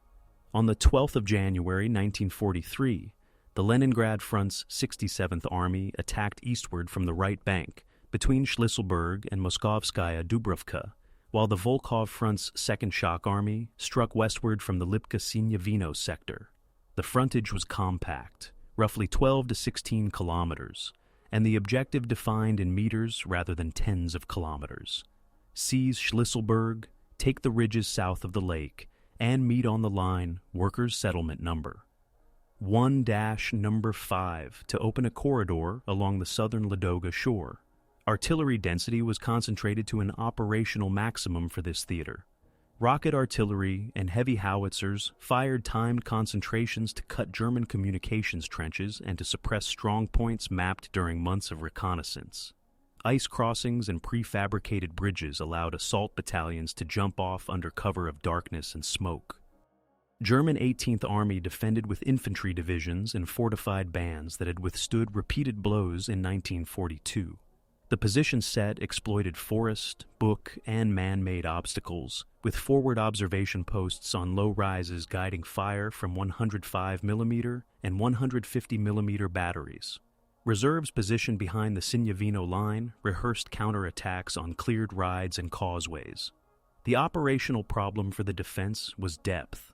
On the 12th of January 1943, the Leningrad Front's 67th Army attacked eastward from the right bank, between Shlisselburg and Moskovskaya Dubrovka, while the Volkhov Front's 2nd Shock Army struck westward from the Lipka-Sinyavino sector. The frontage was compact, roughly 12 to 16 kilometers, and the objective defined in meters rather than tens of kilometers. Seize Shlisselburg, take the ridges south of the lake, and meet on the line Workers' Settlement Number 1-5 to open a corridor along the southern Ladoga shore. Artillery density was concentrated to an operational maximum for this theater. Rocket artillery and heavy howitzers fired timed concentrations to cut German communications trenches and to suppress strong points mapped during months of reconnaissance. Ice crossings and prefabricated bridges allowed assault battalions to jump off under cover of darkness and smoke. German 18th Army defended with infantry divisions and fortified bands that had withstood repeated blows in 1942. The position set exploited forest, book, and man-made obstacles, with forward observation posts on low rises guiding fire from 105mm and 150mm batteries. Reserves positioned behind the Sinyavino line rehearsed counterattacks on cleared rides and causeways. The operational problem for the defense was depth.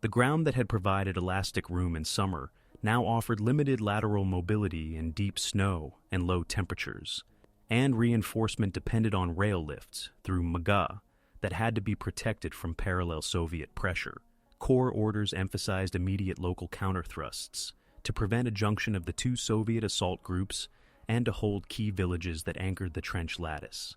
The ground that had provided elastic room in summer now offered limited lateral mobility in deep snow and low temperatures, and reinforcement depended on rail lifts through Maga that had to be protected from parallel Soviet pressure. Corps orders emphasized immediate local counterthrusts to prevent a junction of the two Soviet assault groups and to hold key villages that anchored the trench lattice.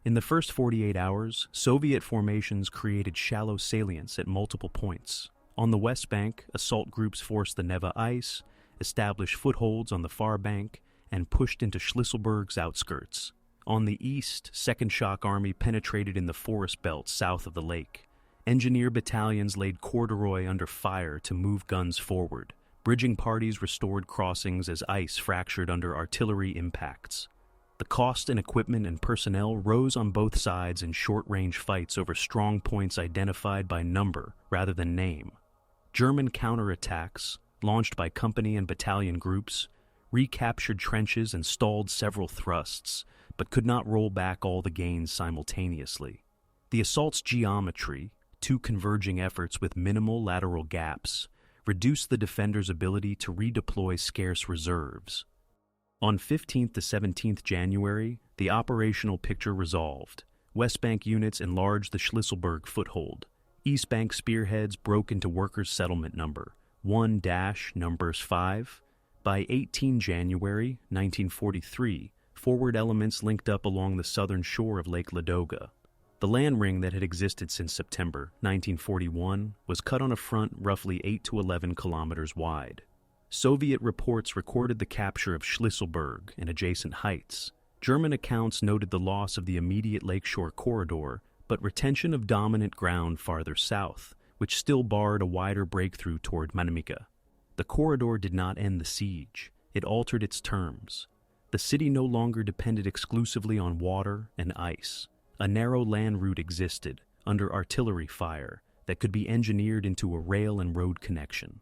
In the first 48 hours, Soviet formations created shallow salients at multiple points. On the west bank, assault groups forced the Neva ice, established footholds on the far bank, and pushed into Shlisselburg's outskirts. On the east, Second Shock Army penetrated in the forest belt south of the lake. Engineer battalions laid corduroy under fire to move guns forward. Bridging parties restored crossings as ice fractured under artillery impacts. The cost in equipment and personnel rose on both sides in short-range fights over strong points identified by number rather than name. German counterattacks, launched by company and battalion groups, recaptured trenches and stalled several thrusts, but could not roll back all the gains simultaneously. The assault's geometry, two converging efforts with minimal lateral gaps, reduced the defenders' ability to redeploy scarce reserves. On 15th to 17th January, the operational picture resolved. West Bank units enlarged the Shlisselburg foothold. East Bank spearheads broke into workers' settlement number 1-5. By 18 January 1943, forward elements linked up along the southern shore of Lake Ladoga. The land ring that had existed since September 1941 was cut on a front roughly 8 to 11 kilometers wide. Soviet reports recorded the capture of Shlisselburg and adjacent heights. German accounts noted the loss of the immediate lakeshore corridor, but retention of dominant ground farther south, which still barred a wider breakthrough toward Manamika. The corridor did not end the siege. It altered its terms. The city no longer depended exclusively on water and ice. A narrow land route existed, under artillery fire, that could be engineered into a rail and road connection.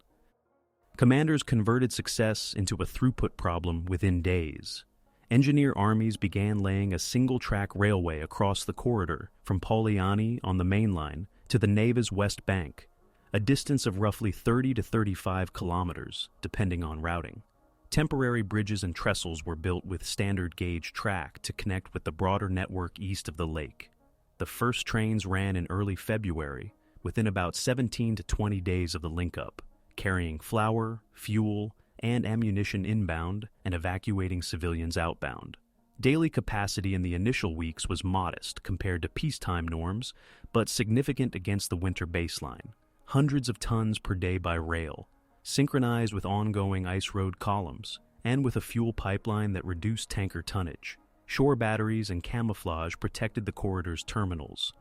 Commanders converted success into a throughput problem within days. Engineer armies began laying a single-track railway across the corridor from Poliani on the main line to the Neva's west bank, a distance of roughly 30 to 35 kilometers, depending on routing. Temporary bridges and trestles were built with standard gauge track to connect with the broader network east of the lake. The first trains ran in early February, within about 17 to 20 days of the link-up, carrying flour, fuel, and ammunition inbound and evacuating civilians outbound. Daily capacity in the initial weeks was modest compared to peacetime norms, but significant against the winter baseline. Hundreds of tons per day by rail, synchronized with ongoing ice road columns, and with a fuel pipeline that reduced tanker tonnage. Shore batteries and camouflage protected the corridor's terminals.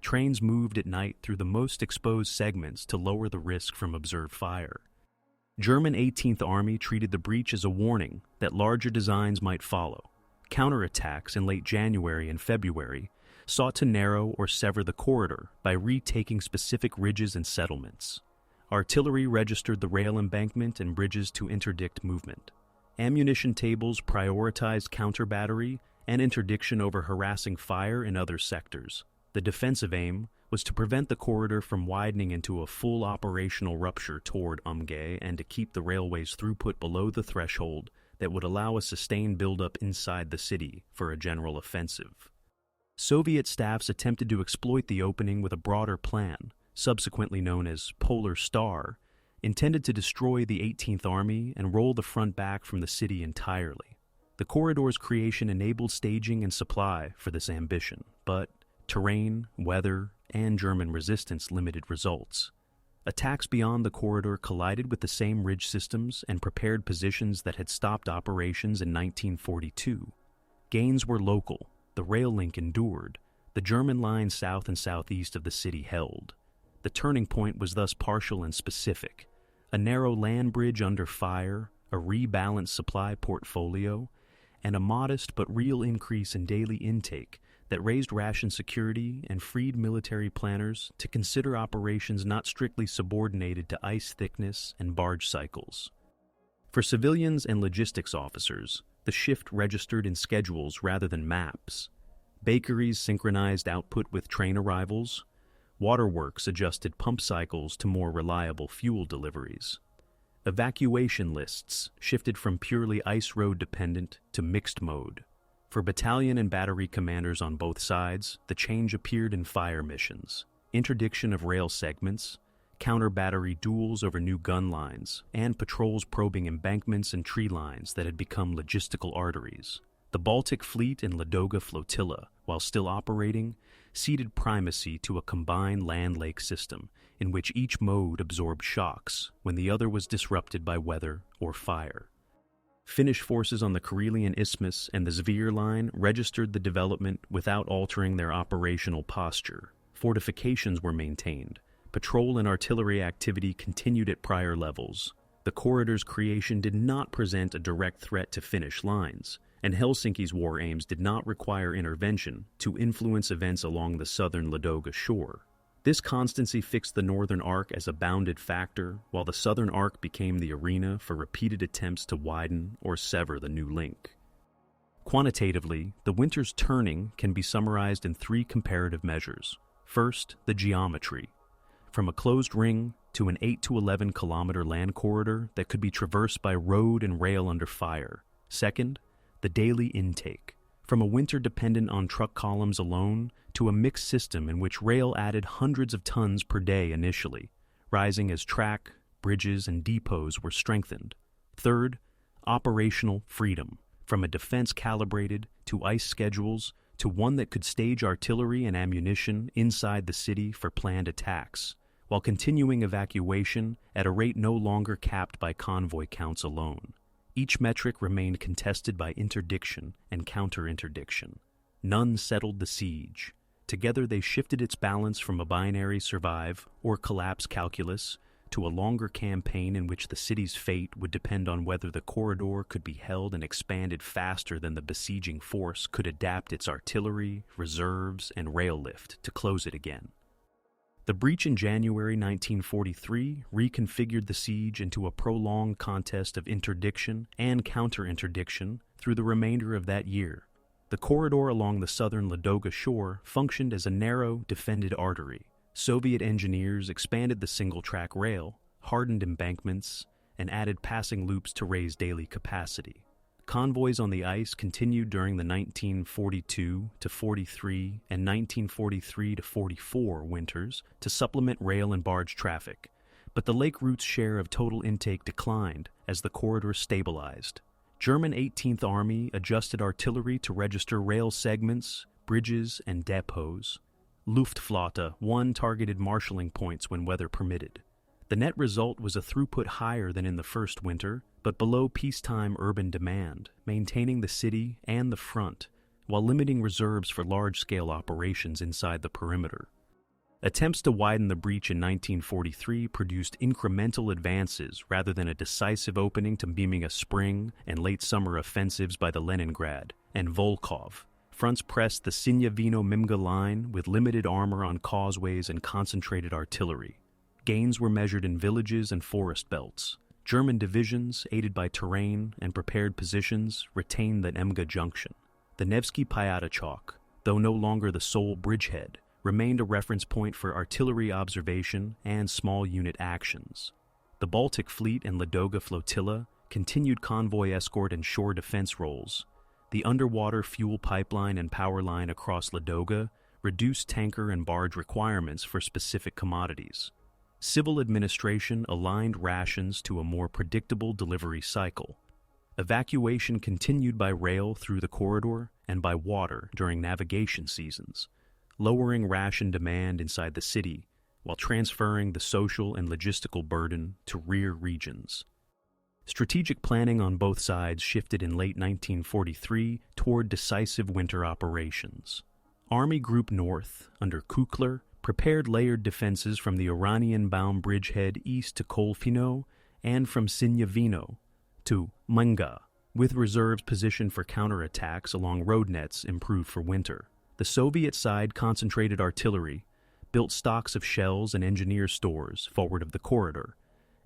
Trains moved at night through the most exposed segments to lower the risk from observed fire. German 18th Army treated the breach as a warning that larger designs might follow. Counterattacks in late January and February sought to narrow or sever the corridor by retaking specific ridges and settlements. Artillery registered the rail embankment and bridges to interdict movement. Ammunition tables prioritized counter-battery and interdiction over harassing fire in other sectors. The defensive aim was to prevent the corridor from widening into a full operational rupture toward Umge and to keep the railway's throughput below the threshold that would allow a sustained buildup inside the city for a general offensive. Soviet staffs attempted to exploit the opening with a broader plan, subsequently known as Polar Star, intended to destroy the 18th Army and roll the front back from the city entirely. The corridor's creation enabled staging and supply for this ambition, but terrain, weather, and German resistance limited results. Attacks beyond the corridor collided with the same ridge systems and prepared positions that had stopped operations in 1942. Gains were local, the rail link endured, the German lines south and southeast of the city held. The turning point was thus partial and specific. A narrow land bridge under fire, a rebalanced supply portfolio, and a modest but real increase in daily intake that raised ration security and freed military planners to consider operations not strictly subordinated to ice thickness and barge cycles. For civilians and logistics officers, the shift registered in schedules rather than maps. Bakeries synchronized output with train arrivals. Waterworks adjusted pump cycles to more reliable fuel deliveries. Evacuation lists shifted from purely ice road dependent to mixed mode. For battalion and battery commanders on both sides, the change appeared in fire missions, interdiction of rail segments, counter-battery duels over new gun lines, and patrols probing embankments and tree lines that had become logistical arteries. The Baltic Fleet and Ladoga flotilla, while still operating, ceded primacy to a combined land-lake system in which each mode absorbed shocks when the other was disrupted by weather or fire. Finnish forces on the Karelian Isthmus and the Zvir Line registered the development without altering their operational posture. Fortifications were maintained. Patrol and artillery activity continued at prior levels. The corridor's creation did not present a direct threat to Finnish lines, and Helsinki's war aims did not require intervention to influence events along the southern Ladoga shore. This constancy fixed the northern arc as a bounded factor, while the southern arc became the arena for repeated attempts to widen or sever the new link. Quantitatively, the winter's turning can be summarized in three comparative measures. First, the geometry. From a closed ring to an 8 to 11 kilometer land corridor that could be traversed by road and rail under fire. Second, the daily intake. From a winter dependent on truck columns alone to a mixed system in which rail added hundreds of tons per day initially, rising as track, bridges, and depots were strengthened. Third, operational freedom. From a defense calibrated to ice schedules to one that could stage artillery and ammunition inside the city for planned attacks, while continuing evacuation at a rate no longer capped by convoy counts alone. Each metric remained contested by interdiction and counter-interdiction. None settled the siege. Together they shifted its balance from a binary survive or collapse calculus to a longer campaign in which the city's fate would depend on whether the corridor could be held and expanded faster than the besieging force could adapt its artillery, reserves, and rail lift to close it again. The breach in January 1943 reconfigured the siege into a prolonged contest of interdiction and counter-interdiction through the remainder of that year. The corridor along the southern Ladoga shore functioned as a narrow, defended artery. Soviet engineers expanded the single-track rail, hardened embankments, and added passing loops to raise daily capacity. Convoys on the ice continued during the 1942-43 and 1943-44 winters to supplement rail and barge traffic, but the lake route's share of total intake declined as the corridor stabilized. German 18th Army adjusted artillery to register rail segments, bridges, and depots. Luftflotte 1 targeted marshalling points when weather permitted. The net result was a throughput higher than in the first winter, but below peacetime urban demand, maintaining the city and the front, while limiting reserves for large-scale operations inside the perimeter. Attempts to widen the breach in 1943 produced incremental advances rather than a decisive opening to beaming a spring and late summer offensives by the Leningrad and Volkhov. Fronts pressed the Sinyavino-Mimga line with limited armor on causeways and concentrated artillery. Gains were measured in villages and forest belts. German divisions, aided by terrain and prepared positions, retained the Mga junction. The Nevsky Pyatachok, though no longer the sole bridgehead, remained a reference point for artillery observation and small unit actions. The Baltic Fleet and Ladoga flotilla continued convoy escort and shore defense roles. The underwater fuel pipeline and power line across Ladoga reduced tanker and barge requirements for specific commodities. Civil administration aligned rations to a more predictable delivery cycle. Evacuation continued by rail through the corridor and by water during navigation seasons, lowering ration demand inside the city while transferring the social and logistical burden to rear regions. Strategic planning on both sides shifted in late 1943 toward decisive winter operations. Army Group North, under Kukler, prepared layered defenses from the Iranian-bound bridgehead east to Kolfino and from Sinyavino to Manga, with reserves positioned for counterattacks along road nets improved for winter. The Soviet side concentrated artillery, built stocks of shells and engineer stores forward of the corridor,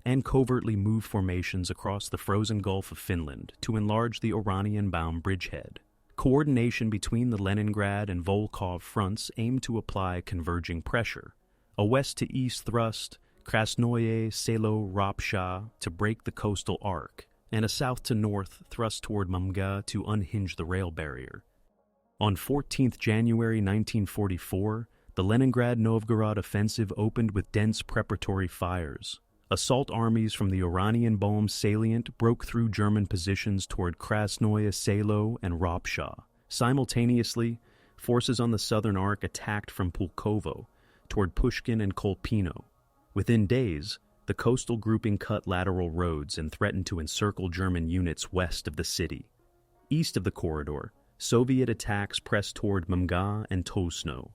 and covertly moved formations across the frozen Gulf of Finland to enlarge the Iranian-bound bridgehead. Coordination between the Leningrad and Volkhov fronts aimed to apply converging pressure. A west-to-east thrust Krasnoye Selo Ropsha to break the coastal arc, and a south to north thrust toward Mumga to unhinge the rail barrier. On 14th January 1944, the Leningrad-Novgorod offensive opened with dense preparatory fires. Assault armies from the Oranienbaum salient broke through German positions toward Krasnoye Selo and Ropsha. Simultaneously, forces on the southern arc attacked from Pulkovo toward Pushkin and Kolpino. Within days, the coastal grouping cut lateral roads and threatened to encircle German units west of the city. East of the corridor, Soviet attacks pressed toward Mumga and Tosno.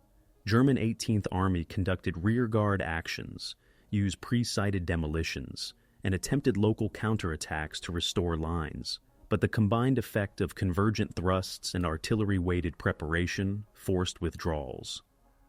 German 18th Army conducted rearguard actions, used pre-sighted demolitions, and attempted local counterattacks to restore lines, but the combined effect of convergent thrusts and artillery-weighted preparation forced withdrawals.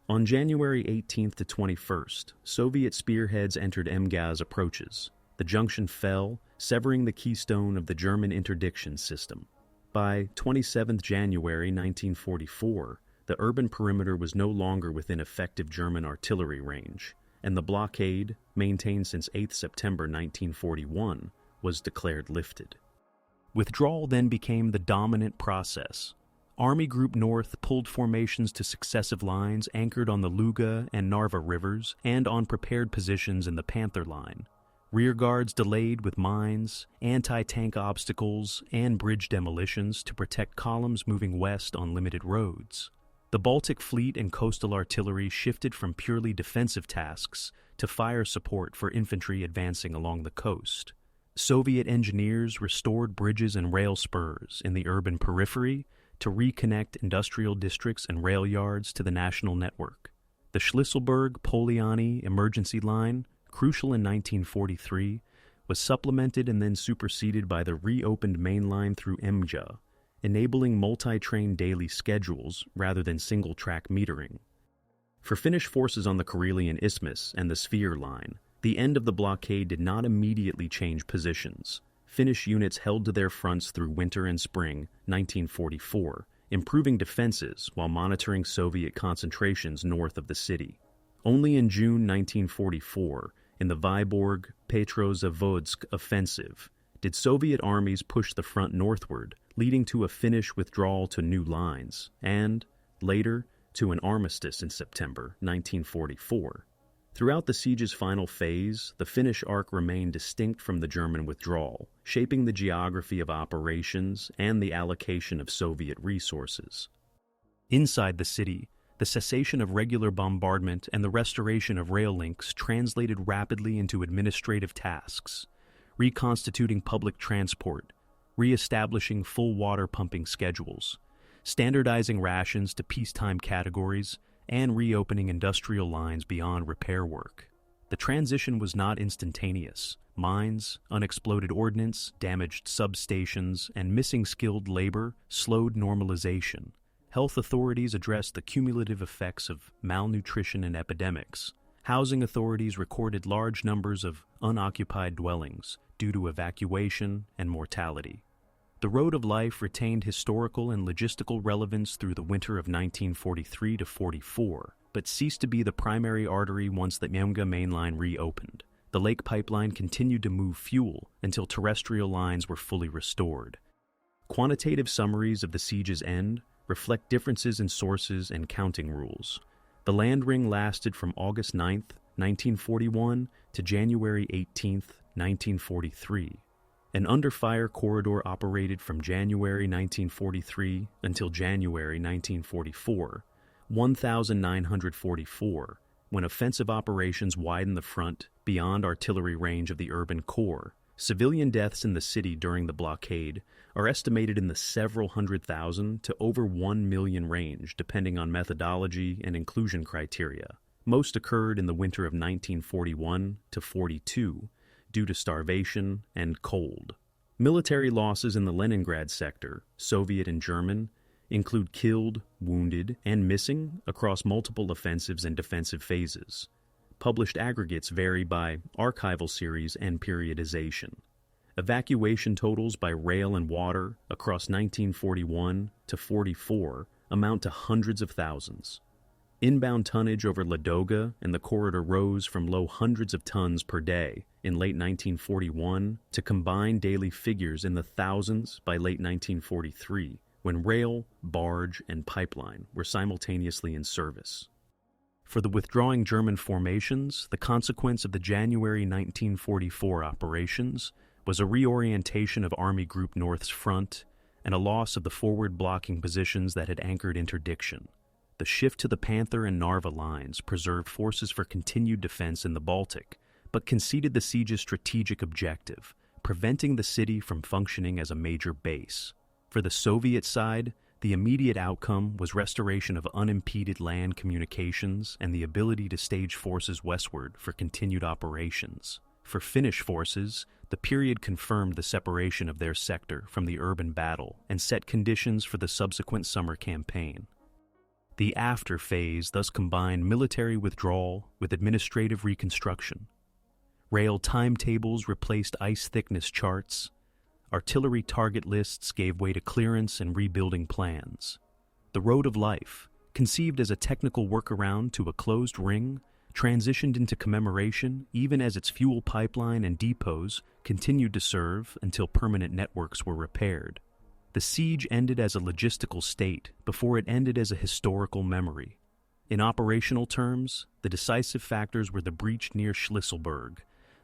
On January 18th to 21st, Soviet spearheads entered Mgaz approaches. The junction fell, severing the keystone of the German interdiction system. By 27th January 1944, the urban perimeter was no longer within effective German artillery range, and the blockade, maintained since 8th September 1941, was declared lifted. Withdrawal then became the dominant process. Army Group North pulled formations to successive lines anchored on the Luga and Narva rivers and on prepared positions in the Panther Line. Rearguards delayed with mines, anti-tank obstacles, and bridge demolitions to protect columns moving west on limited roads. The Baltic Fleet and coastal artillery shifted from purely defensive tasks to fire support for infantry advancing along the coast. Soviet engineers restored bridges and rail spurs in the urban periphery to reconnect industrial districts and rail yards to the national network. The Shlisselburg-Poliani emergency line, crucial in 1943, was supplemented and then superseded by the reopened main line through Mja, enabling multi-train daily schedules rather than single-track metering. For Finnish forces on the Karelian Isthmus and the Sphere Line, the end of the blockade did not immediately change positions. Finnish units held to their fronts through winter and spring 1944, improving defenses while monitoring Soviet concentrations north of the city. Only in June 1944, in the Vyborg-Petrozavodsk offensive, did Soviet armies push the front northward, leading to a Finnish withdrawal to new lines, and, later, to an armistice in September 1944. Throughout the siege's final phase, the Finnish arc remained distinct from the German withdrawal, shaping the geography of operations and the allocation of Soviet resources. Inside the city, the cessation of regular bombardment and the restoration of rail links translated rapidly into administrative tasks, reconstituting public transport, re-establishing full water pumping schedules, standardizing rations to peacetime categories, and reopening industrial lines beyond repair work. The transition was not instantaneous. Mines, unexploded ordnance, damaged substations, and missing skilled labor slowed normalization. Health authorities addressed the cumulative effects of malnutrition and epidemics. Housing authorities recorded large numbers of unoccupied dwellings due to evacuation and mortality. The road of life retained historical and logistical relevance through the winter of 1943 to 44, but ceased to be the primary artery once the Mjømga main line reopened. The lake pipeline continued to move fuel until terrestrial lines were fully restored. Quantitative summaries of the siege's end reflect differences in sources and counting rules. The land ring lasted from August 9, 1941 to January 18, 1943. An under-fire corridor operated from January 1943 until January 1944, 1944, when offensive operations widened the front beyond artillery range of the urban core. Civilian deaths in the city during the blockade are estimated in the several 100,000 to over 1 million range, depending on methodology and inclusion criteria. Most occurred in the winter of 1941 to 42, due to starvation and cold. Military losses in the Leningrad sector, Soviet and German, include killed, wounded, and missing across multiple offensives and defensive phases. Published aggregates vary by archival series and periodization. Evacuation totals by rail and water across 1941 to 44 amount to hundreds of thousands. Inbound tonnage over Ladoga and the corridor rose from low hundreds of tons per day in late 1941 to combined daily figures in the thousands by late 1943, when rail, barge, and pipeline were simultaneously in service. For the withdrawing German formations, the consequence of the January 1944 operations was a reorientation of Army Group North's front and a loss of the forward blocking positions that had anchored interdiction. The shift to the Panther and Narva lines preserved forces for continued defense in the Baltic, but conceded the siege's strategic objective, preventing the city from functioning as a major base. For the Soviet side, the immediate outcome was restoration of unimpeded land communications and the ability to stage forces westward for continued operations. For Finnish forces, the period confirmed the separation of their sector from the urban battle and set conditions for the subsequent summer campaign. The after phase thus combined military withdrawal with administrative reconstruction. Rail timetables replaced ice thickness charts. Artillery target lists gave way to clearance and rebuilding plans. The Road of Life, conceived as a technical workaround to a closed ring, transitioned into commemoration even as its fuel pipeline and depots continued to serve until permanent networks were repaired. The siege ended as a logistical state before it ended as a historical memory. In operational terms, the decisive factors were the breach near Shlisselburg,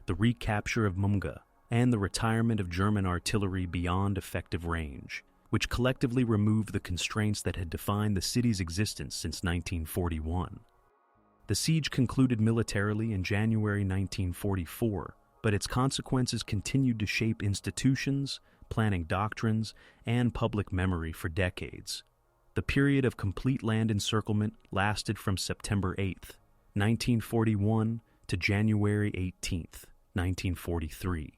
the recapture of Mumga, and the retirement of German artillery beyond effective range, which collectively removed the constraints that had defined the city's existence since 1941. The siege concluded militarily in January 1944, but its consequences continued to shape institutions, planning doctrines, and public memory for decades. The period of complete land encirclement lasted from September 8, 1941 to January 18, 1943,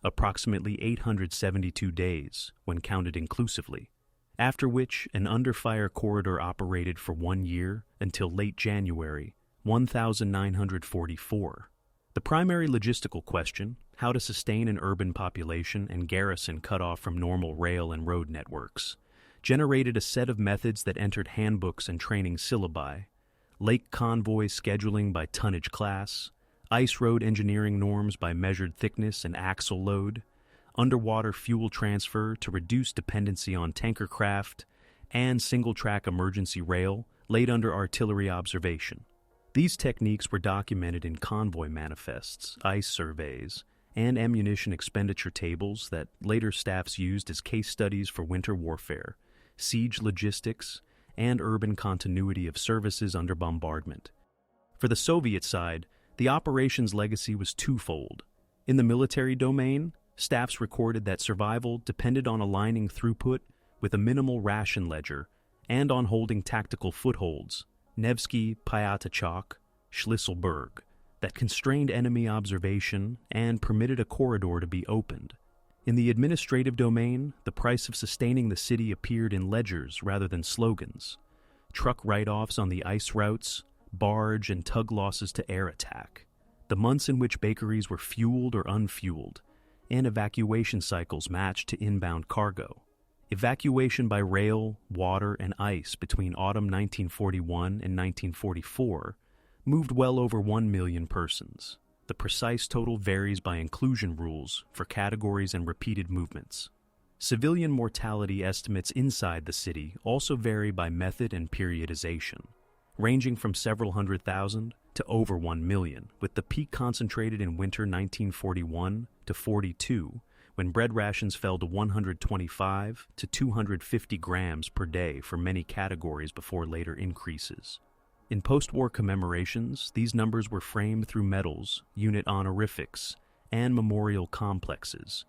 approximately 872 days when counted inclusively, after which an under-fire corridor operated for 1 year until late January 1944. The primary logistical question, how to sustain an urban population and garrison cut off from normal rail and road networks, generated a set of methods that entered handbooks and training syllabi: lake convoy scheduling by tonnage class, ice road engineering norms by measured thickness and axle load, underwater fuel transfer to reduce dependency on tanker craft, and single-track emergency rail laid under artillery observation. These techniques were documented in convoy manifests, ice surveys, and ammunition expenditure tables that later staffs used as case studies for winter warfare, siege logistics, and urban continuity of services under bombardment. For the Soviet side, the operation's legacy was twofold. In the military domain, staffs recorded that survival depended on aligning throughput with a minimal ration ledger and on holding tactical footholds, Nevsky Pyatatchok, Shlisselburg, that constrained enemy observation and permitted a corridor to be opened. In the administrative domain, the price of sustaining the city appeared in ledgers rather than slogans: truck write-offs on the ice routes, barge and tug losses to air attack, the months in which bakeries were fueled or unfueled, and evacuation cycles matched to inbound cargo. Evacuation by rail, water, and ice between autumn 1941 and 1944 moved well over 1 million persons. The precise total varies by inclusion rules for categories and repeated movements. Civilian mortality estimates inside the city also vary by method and periodization, ranging from several hundred thousand to over 1 million, with the peak concentrated in winter 1941 to 42, when bread rations fell to 125 to 250 grams per day for many categories before later increases. In post-war commemorations, these numbers were framed through medals, unit honorifics, and memorial complexes.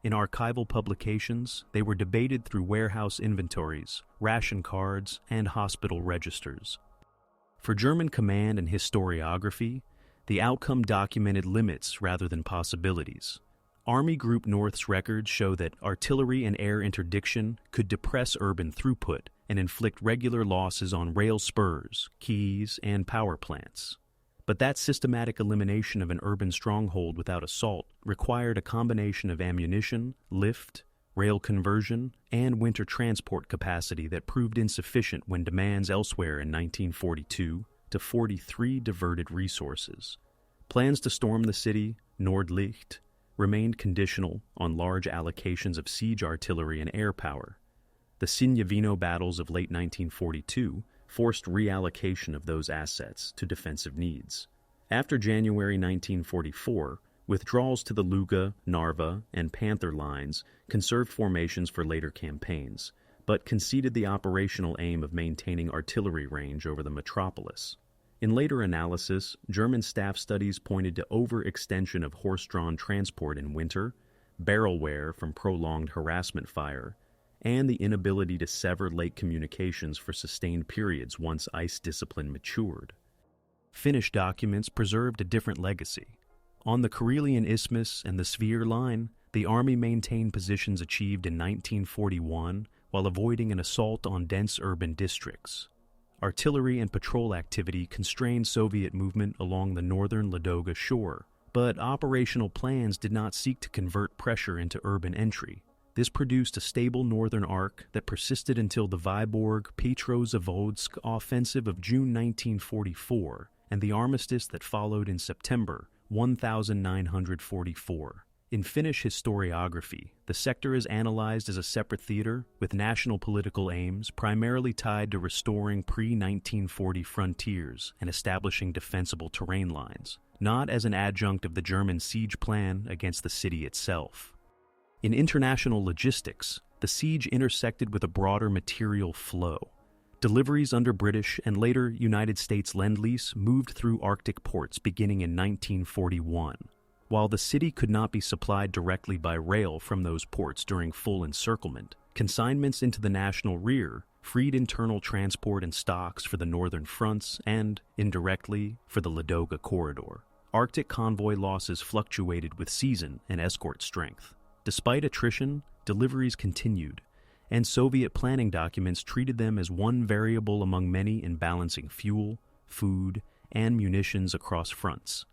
In archival publications, they were debated through warehouse inventories, ration cards, and hospital registers. For German command and historiography, the outcome documented limits rather than possibilities. Army Group North's records show that artillery and air interdiction could depress urban throughput and inflict regular losses on rail spurs, quays, and power plants. But that systematic elimination of an urban stronghold without assault required a combination of ammunition, lift, rail conversion, and winter transport capacity that proved insufficient when demands elsewhere in 1942, to 43 diverted resources. Plans to storm the city, Nordlicht, remained conditional on large allocations of siege artillery and air power. The Sinyavino battles of late 1942 forced reallocation of those assets to defensive needs. After January 1944, withdrawals to the Luga, Narva, and Panther lines conserved formations for later campaigns, but conceded the operational aim of maintaining artillery range over the metropolis. In later analysis, German staff studies pointed to overextension of horse-drawn transport in winter, barrel wear from prolonged harassment fire, and the inability to sever lake communications for sustained periods once ice discipline matured. Finnish documents preserved a different legacy. On the Karelian Isthmus and the Svir Line, the Army maintained positions achieved in 1941 while avoiding an assault on dense urban districts. Artillery and patrol activity constrained Soviet movement along the northern Ladoga shore, but operational plans did not seek to convert pressure into urban entry. This produced a stable northern arc that persisted until the Vyborg-Petrozavodsk offensive of June 1944 and the armistice that followed in September 1944. In Finnish historiography, the sector is analyzed as a separate theater with national political aims primarily tied to restoring pre-1940 frontiers and establishing defensible terrain lines, not as an adjunct of the German siege plan against the city itself. In international logistics, the siege intersected with a broader material flow. Deliveries under British and later United States Lend-Lease moved through Arctic ports beginning in 1941. While the city could not be supplied directly by rail from those ports during full encirclement, consignments into the national rear freed internal transport and stocks for the northern fronts and, indirectly, for the Ladoga corridor. Arctic convoy losses fluctuated with season and escort strength. Despite attrition, deliveries continued, and Soviet planning documents treated them as one variable among many in balancing fuel, food, and munitions across fronts.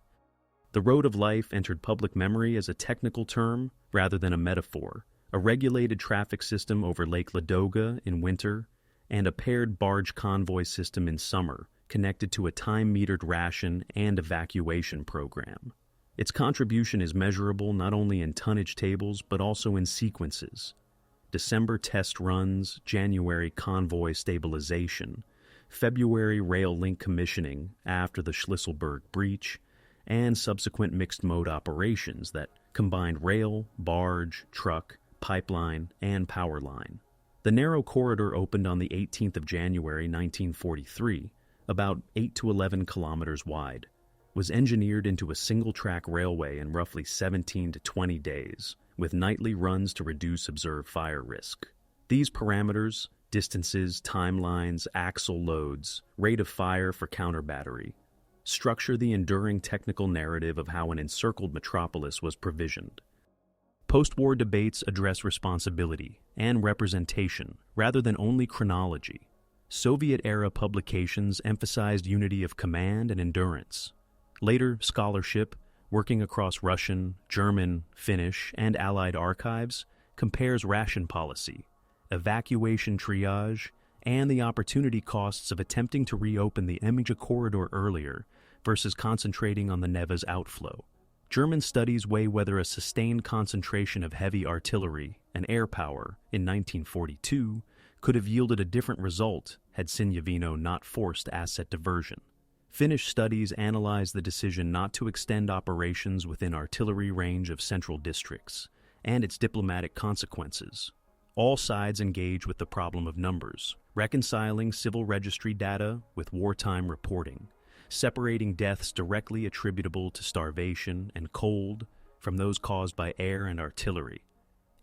The road of life entered public memory as a technical term rather than a metaphor, a regulated traffic system over Lake Ladoga in winter, and a paired barge convoy system in summer, connected to a time-metered ration and evacuation program. Its contribution is measurable not only in tonnage tables but also in sequences. December test runs, January convoy stabilization, February rail link commissioning after the Shlisselburg breach, and subsequent mixed-mode operations that combined rail, barge, truck, pipeline, and power line. The narrow corridor opened on the 18th of January 1943, about 8 to 11 kilometers wide, was engineered into a single-track railway in roughly 17 to 20 days, with nightly runs to reduce observed fire risk. These parameters, distances, timelines, axle loads, rate of fire for counter battery, structure the enduring technical narrative of how an encircled metropolis was provisioned. Post-war debates address responsibility and representation rather than only chronology. Soviet-era publications emphasized unity of command and endurance. Later, scholarship, working across Russian, German, Finnish, and Allied archives, compares ration policy, evacuation triage, and the opportunity costs of attempting to reopen the Emija corridor earlier versus concentrating on the Neva's outflow. German studies weigh whether a sustained concentration of heavy artillery and air power in 1942 could have yielded a different result had Sinyavino not forced asset diversion. Finnish studies analyze the decision not to extend operations within artillery range of central districts and its diplomatic consequences. All sides engage with the problem of numbers, reconciling civil registry data with wartime reporting, separating deaths directly attributable to starvation and cold from those caused by air and artillery,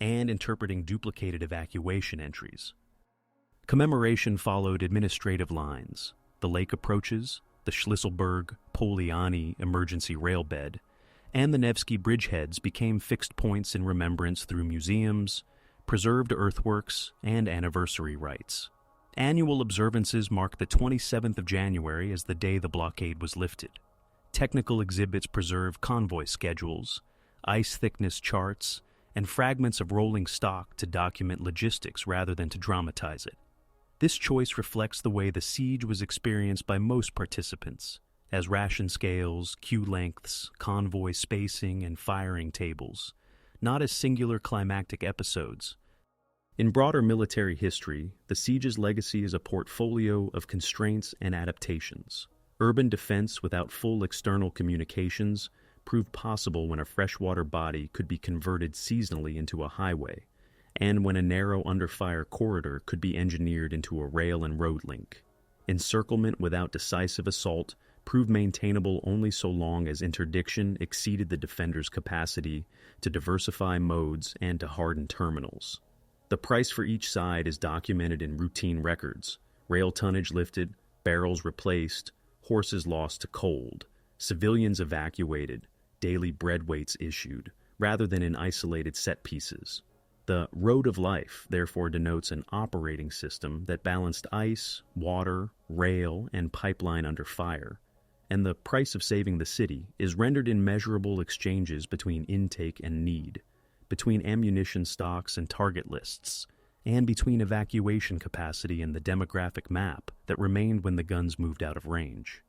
and interpreting duplicated evacuation entries. Commemoration followed administrative lines, the lake approaches, the Shlisselburg, Poliani emergency railbed, and the Nevsky bridgeheads became fixed points in remembrance through museums, preserved earthworks, and anniversary rites. Annual observances mark the 27th of January as the day the blockade was lifted. Technical exhibits preserve convoy schedules, ice thickness charts, and fragments of rolling stock to document logistics rather than to dramatize it. This choice reflects the way the siege was experienced by most participants, as ration scales, queue lengths, convoy spacing, and firing tables, not as singular climactic episodes. In broader military history, the siege's legacy is a portfolio of constraints and adaptations. Urban defense without full external communications proved possible when a freshwater body could be converted seasonally into a highway, and when a narrow under-fire corridor could be engineered into a rail and road link. Encirclement without decisive assault proved maintainable only so long as interdiction exceeded the defender's capacity to diversify modes and to harden terminals. The price for each side is documented in routine records: rail tonnage lifted, barrels replaced, horses lost to cold, civilians evacuated, daily bread weights issued, rather than in isolated set pieces. The road of life therefore denotes an operating system that balanced ice, water, rail, and pipeline under fire, and the price of saving the city is rendered in measurable exchanges between intake and need, between ammunition stocks and target lists, and between evacuation capacity and the demographic map that remained when the guns moved out of range.